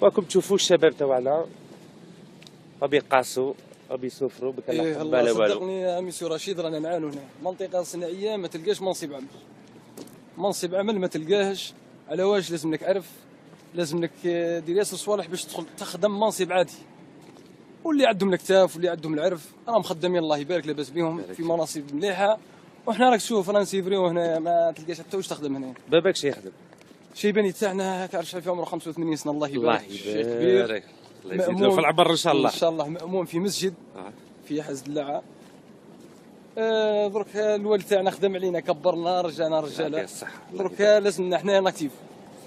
راكم تشوفوا الشباب تاعنا راهم يقاسوا راهم يسافروا إيه الله صدقني يا ميسيو رشيد رانا نعانوا هنا منطقه صناعيه ما تلقاش منصب عمل ما تلقاهش على واش لازم لك عرف لازم لك دير ياسر صوالح باش تدخل تخدم منصب عادي واللي عندهم الكتاف واللي عندهم العرف راهم خدامين الله يبارك لاباس بهم في مناصب مليحه وحنا راك تشوف رانا نسيفريو هنا ما تلقاش حتى واش تخدم هنا باباك شي يخدم شيباني تاعنا كعرف في عمره 85 سنه الله يبارك الله يزيد له في العمر ان شاء الله ان شاء الله مأمون في مسجد في حز اللعه درك الوالد تاعنا خدم علينا كبرنا رجعنا رجاله درك لازمنا حنا ناكتيف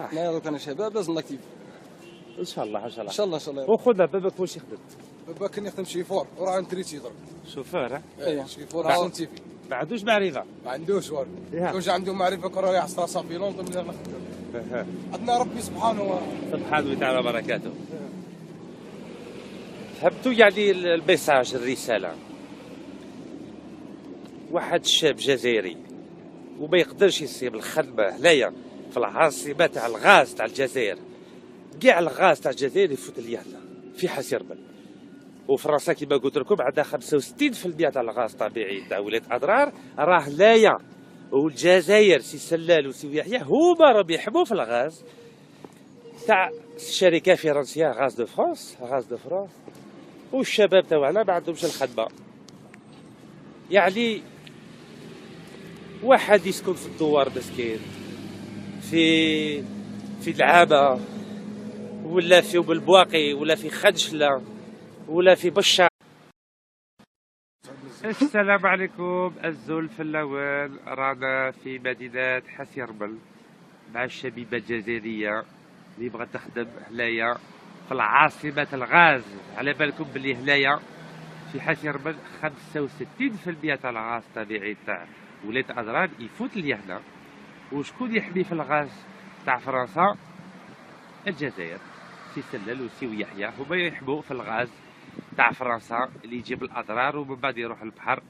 حنا درك انا شباب لازم ناكتيف ان شاء الله ان شاء الله وخذنا باباك واش يخدم باباك كان يخدم شيفور وراه نتريتي درك شوفور اي شيفور سانتيفي ما عندوش معرفه ما عندوش والو واش عنده معرفه كون راه يحصل راسه في لندن اللي نخدم عندنا ربي سبحانه وتعالى وبركاته فهمتوا يعني الميساج الرساله واحد الشاب جزائري وما يقدرش يصيب الخدمه هنايا في العاصمه تاع الغاز تاع الجزائر كاع الغاز تاع الجزائر يفوت ليهنا في حسيربل وفرنسا كما قلت لكم عندها 65% تاع الغاز الطبيعي تاع ولايه اضرار راه هنايا والجزائر سي سلال وسي يحيى هما راهم يحموا في الغاز تاع الشركه فرنسيه غاز دو فرانس والشباب تاعنا ما عندهمش الخدمه يعني واحد يسكن في الدوار مسكين في العابه ولا في بالبواقي ولا في خدشله ولا في بشا. السلام عليكم. الزول في الاول رانا في مدينه حسيربل مع الشبيبه الجزائريه اللي بغات تخدم هنايا في العاصمه الغاز. على بالكم باللي هنايا في حسي ربل 65% تاع الغاز الطبيعي تاع ولايه اضرار يفوت لي هنا. وشكون يحمي في الغاز تاع فرنسا؟ الجزائر، سي سلل وسي ويحيى هما يحموا في الغاز تاع فرنسا اللي يجيب الاضرار ومن بعد يروح للبحر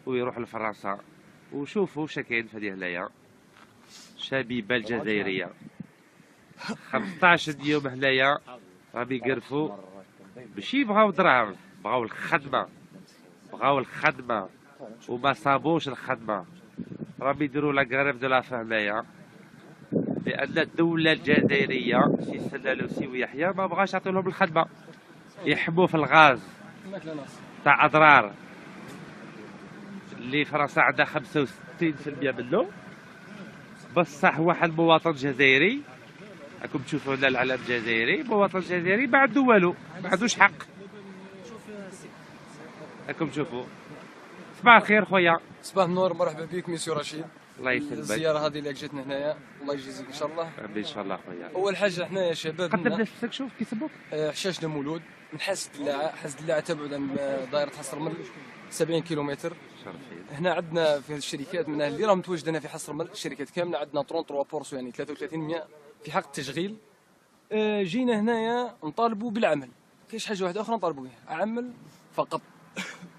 ويروح لفرنسا. وشوفوا شكاين في هذه هنايا شبيبه الجزائريه 15 يوم هنايا راهم يقرفوا باش يبغاو دراهم، بغاو الخدمه وما صابوش الخدمه. راهم يديروا لا غريف دو لا فام هنايا لان الدوله الجزائريه سي سلال وسي ويحيى ما بغاش يعطيو لهم الخدمه، يحبوا في الغاز تاع اضرار اللي فرنسا عندها 65% منه. بصح واحد مواطن جزائري، راكم تشوفوا هنا العلم الجزائري، مواطن جزائري ما عنده والو، ما عندوش حق. راكم تشوفوا. صباح الخير خويا. صباح النور، مرحبا بك ميسيو رشيد. الله يسلمك. الزياره هذه اللي جاتنا هنايا الله يجزيك ان شاء الله. ربي ان شاء الله خويا. اول حاجه احنا يا شباب قدم نفسك، شوف كيسموك. حشاشنا مولود من حاسة اللاعة. حاسة اللاعة تبعد عن دائرة حصرمل 70 كيلومتر. هنا عندنا في هذه الشركات من اللي راهم متواجدين هنا في حصرمل الشركات كامله عندنا 33 بورسو يعني 33% في حق التشغيل. جينا هنايا نطالبوا بالعمل، كاينش حاجه واحده اخرى نطالبوا بها، عمل فقط.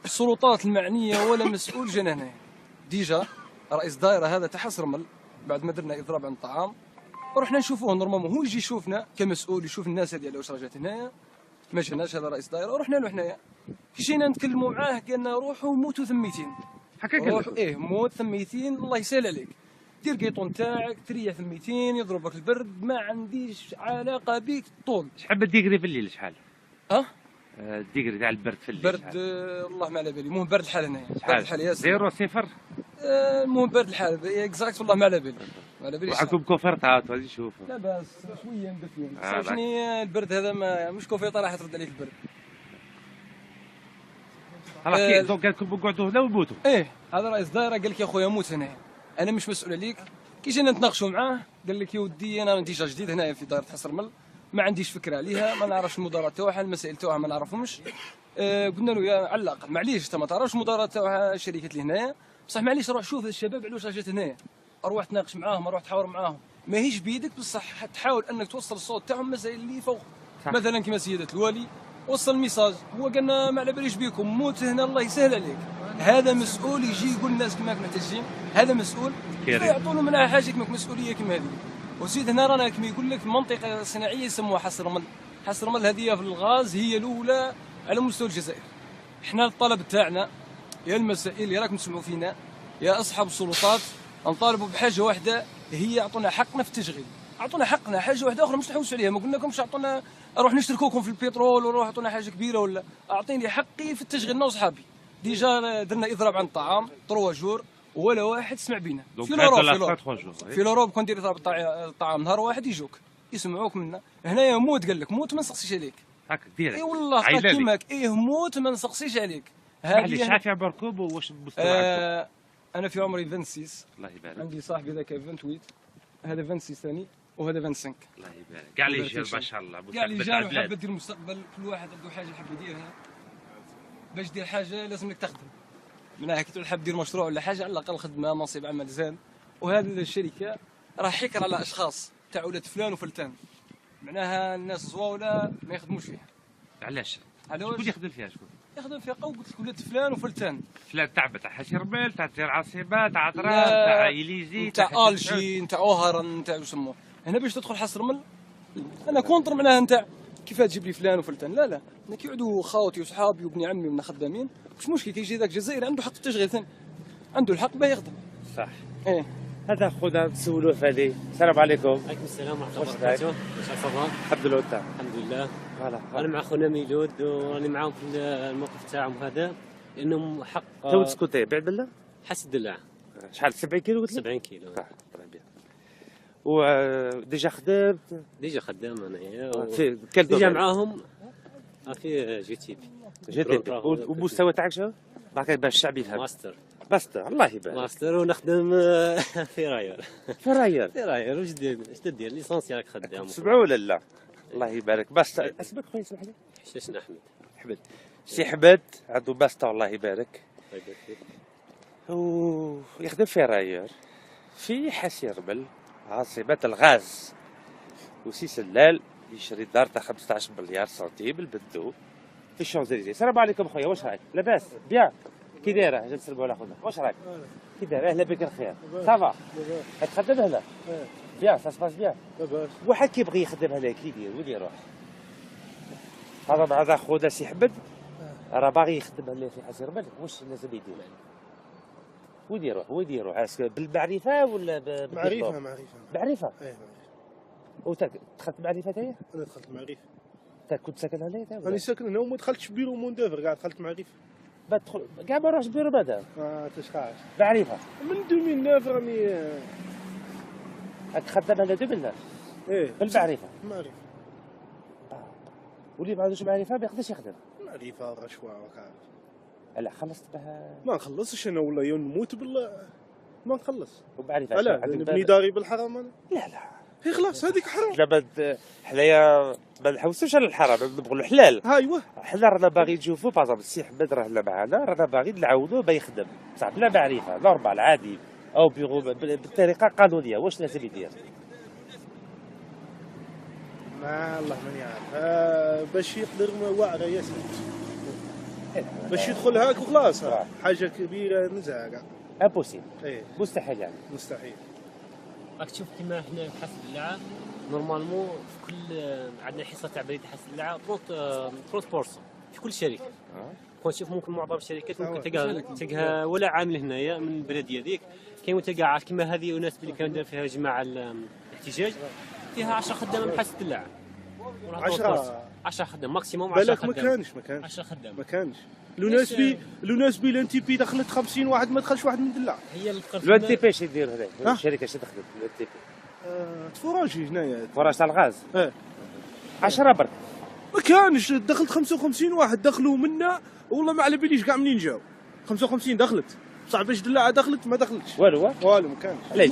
السلطات المعنيه ولا مسؤول جانا هنايا. ديجا رئيس دائره هذا تاع حصرمل بعد ما درنا اضراب عن الطعام ورحنا نشوفوه نورمالمون، هو يجي يشوفنا كمسؤول، يشوف الناس هذه على واش رجعت هنايا. ما جاناش هذا رئيس دائره ورحنا له حنايا. كي جينا نتكلموا معاه قالنا روحوا موتوا ثميتين. هكا قال لك؟ ايه موت ثميتين الله يسهل عليك، دير قيطون تاعك تريح ثميتين يضربك البرد، ما عنديش علاقه بيك طول. شحال بالديكري في الليل شحال؟ الديكري تاع البرد في الليل برد والله ما على بالي، المهم برد الحال هنايا. برد الحال ياسر. 0 0 المهم برد الحال اكزاكت والله ما على بالي. ما على بالي. وعندكم كوفرتات غادي نشوفوا. لا باس شويه مدفيين. شني البرد هذا ما مش كوفيطه راح ترد عليك البرد. خلاص دونك قال لكم قعدوا هنا وموتوا. ايه هذا رئيس دائره قال لك يا خويا موت هنا، انا مش مسؤول عليك. كي جينا نتناقشوا معاه قال لك يا ودي انا ديجا جديد هنايا في دائره حصرمل، ما عنديش فكره عليها، ما نعرفش المدراء تاعها، المسائل تاعها ما نعرفهمش. قلنا له يا على الاقل معليش انت ما تعرفش المدراء تاعها الشركات اللي هنايا، بصح معليش روح شوف الشباب على واش جات هنايا، اروح تناقش معاهم، اروح تحاور معاهم، ماهيش بيدك بصح تحاول انك توصل الصوت تاعهم مسائل اللي فوق. مثلا كما سياده الوالي وصل الميساج، هو قالنا ما على باليش بيكم موت هنا الله يسهل عليك. هذا مسؤول يجي يقول الناس كما محتاجين، هذا مسؤول يعطوا له منها حاجه كما مسؤوليه كما هذه. وزيد هنا رانا كما يقول لك في منطقه صناعيه يسموها حصرمل. حصرمل هذه في الغاز هي الاولى على مستوى الجزائر. احنا الطلب تاعنا يا المسائل اللي راكم تسمعوا فينا يا اصحاب السلطات نطالبوا بحاجه واحده، هي يعطونا حقنا في التشغيل. اعطونا حقنا، حاجه واحده اخرى مش نحوسوا عليها، ما قلنا لكمش اعطونا اروح نشتركوكم في البترول وروح اعطونا حاجه كبيره، ولا اعطيني حقي في التشغيل انا وصحابي. ديجا درنا اضراب عن الطعام 3 جور ولا واحد سمع بينا. في لوروب كون دير اضراب الطعام نهار واحد يجوك يسمعوك منا. هنايا موت قال لك موت ما نسقسيش عليك. هاك ديريكت. اي والله كيماك ايه موت ما نسقسيش عليك. هذه شحال في عمركم واش المستوى عندكم؟ انا في عمري 26. الله يبارك. عندي صاحبي ذاك 28، هذا 26 ثاني وهذا 25. الله يبارك. كاع اللي جا ما شاء الله كاع اللي جا وحاب يدير المستقبل، كل واحد عنده حاجه يحب يديرها. باش دير حاجه لازم لك تخدم. معناها كي تحب دير مشروع ولا حاجه على الاقل خدمه منصب عمل زاد. وهذه الشركه راه حكر على اشخاص تاع ولاد فلان وفلتان، معناها الناس زواوله ما يخدموش فيها. علاش؟ شكون يخدم فيها؟ شكون يخدم فيها؟ قلت لك ولاد فلان وفلتان. فلان تاع حسي ربيل، تاع العاصمه، تاع عطران، تاع إليزي، تاع الجي، تاع اوهران، تاع يسموه. هنا باش تدخل حصرمل انا كونتر معناها نتاع كيفاه تجيب لي فلان وفلتان، لا لا، انا كيعودوا خاوتي وصحابي وابن عمي ومن خدامين، مش مشكل كيجي ذاك جزائري عنده حق التشغيل ثاني، عنده الحق باه يخدم. صح. ايه هذا خونا نسولوه في هذه. السلام عليكم. وعليكم السلام ورحمه الله وبركاته. واش صافا؟ الحمد لله تاع. الحمد لله. فوالا. انا مع خونا ميلود وراني معاهم في الموقف تاعهم هذا، لانهم حق. تو تسكوتي بعد بالله؟ حس الدلع. شحال 70 كيلو قلت لي؟ 70 كيلو. صح بيان. وديجا خدمت؟ ديجا خدام انايا. في ديجا معاهم في جي تي بي. جي تي بي. والمستوى تاعك شنو؟ باقي باش الشعب يفهم. ماستر. ماستر الله يبارك. ماستر ونخدم في راير. في راير. في راير واش دير ليسونسي راك خدام. تسمعوا ولا لا؟ الله يبارك. ماستر اسمك خويا سمح لي؟ حشاشن احمد. حمد. سي حمد عنده ماستر الله يبارك. الله يبارك فيك. ويخدم في راير في حسيربل عاصمة الغاز، وسي سلال يشري دار تاع 15 مليار سنتيم البندو في الشونزليزيه. السلام عليكم خويا، واش راك؟ لاباس؟ بيان. كي دايره؟ جا نسلموا على خونا، واش راك؟ كي دايره؟ اهلا بك الخير. صافا؟ تخدم هنا؟ بيان سا سباس بيان. لاباس. واحد كيبغي يخدم هنا كي يدير وين يروح؟ هذا مع خونا سي حمد راه باغي يخدم هنا في حسيربل، واش لازم يدير؟ وين يروح؟ وين يروح؟ بالمعرفه ولا معرفه؟ معرفه؟ ايه وانت دخلت معرفه تاهي؟ انا دخلت معرفه. انت كنت ساكن هنا؟ انا ساكن هنا وما دخلتش بيرو موندافر، كاع دخلت معرفه. بدخل كاع ما نروحش بيرو بعدا. تشخاش معرفه من 2009 راني تخدم هنا 2009. ايه بالمعرفه. معرفه. واللي ما عندوش معرفه ما يقدرش يخدم. معرفه رشوه وكاع. لا خلصت بها. ما نخلصش انا والله يوم نموت ما نخلص. ومعرفه لا نبني داري بالحرام انا. لا هي خلاص هذيك حرام. لا حنايا ما نحوسوش على الحرام، نبغوا الحلال. ايوا حنا رانا باغي نشوفوا باغ السي حمد رانا معانا، رانا باغي نعاونوه با يخدم صح بلا معرفه نورمال عادي او بطريقه قانونيه. واش لازم يدير؟ ما الله ماني عارف. باش يقدر واعره ياسر باش يدخل هاك وخلاص. حاجه كبيره نزعه كاع امبوسيبل. ايه مستحيل يعني. مستحيل. راك تشوف كيما هنا في حسب اللعه نورمالمون في كل عندنا حصه تاع بريد حسب اللعه 30% في كل شركه. كون تشوف ممكن معظم الشركات ممكن تلقاها ولا عامل هنايا من البلديه ذيك كاين تلقى كيما هذه وناس اللي كانوا دار فيها جماعه الاحتجاج فيها 10 خدامه من حسب اللعه. 10 خدام ماكسيموم 10 بالك خدام. ما كانش 10 خدام ما كانش. لو ناس بي الان تي بي دخلت 50 واحد ما دخلش واحد من دلع. هي لو ان تي بي اش يدير هذاك؟ الشركه اش دخلت لو ان تي بي؟ تفوراجي هنايا. فراج تاع الغاز. 10 برك. ما كانش دخلت 55 واحد دخلوا منا والله ما على باليش كاع منين جاو. 55 دخلت بصح باش دلاعه دخلت ما دخلتش. والو ما كانش. لا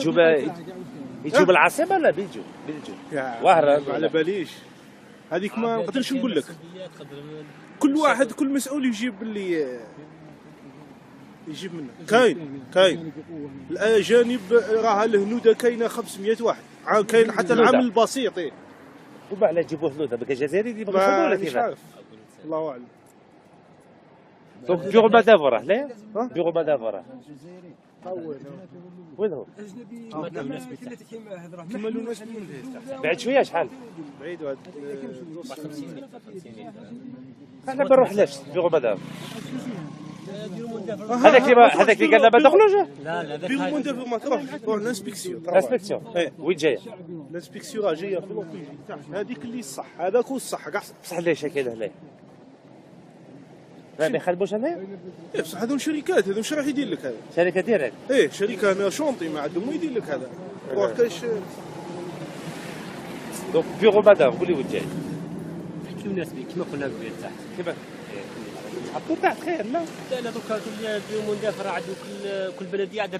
يجوا بالعاصمه ولا بيجوا وهران ما على باليش. هذيك ما نقدرش نقول لك. كل واحد كل مسؤول يجيب اللي يجيب منه. كاين الاجانب راه الهنوده كاينه 500 واحد. كاين حتى العامل البسيط. ايه وما على يجيبوا هنوده بقى جزائري اللي يبغوا يخدموا ولا كيفاش؟ الله اعلم. دونك بيغو مدافره لا؟ بيغو مدافره وين هو؟ كيما الناس بعد شويه شحال؟ بعيد واحد 50 احنا ما نروحلاش بيغو مدافره. هذاك اللي قال ما دخلوش؟ لا بيغو مدافر ما تروحش. الانسبكسيون وين جايه؟ الانسبكسيون راه جايه في لوبيجي هذيك اللي الصح. هذاك هو الصح كاع. بصح ليش كاين هنا؟ ما يخدموش هنا؟ ايه بصح هذو شركات. هذو راح يدير لك هذا؟ شركه ديريكت. ايه شركه انا شونطي ما عندهم يدير لك هذا. روح كاش. دونك بيغو مدام قولي وين جاي؟ نحكيو الناس كيما قلنا قبيل تحت. كيما حطوا تحت خير لا؟ لا دوكا كل يوم مندافر عنده كل بلديه عندها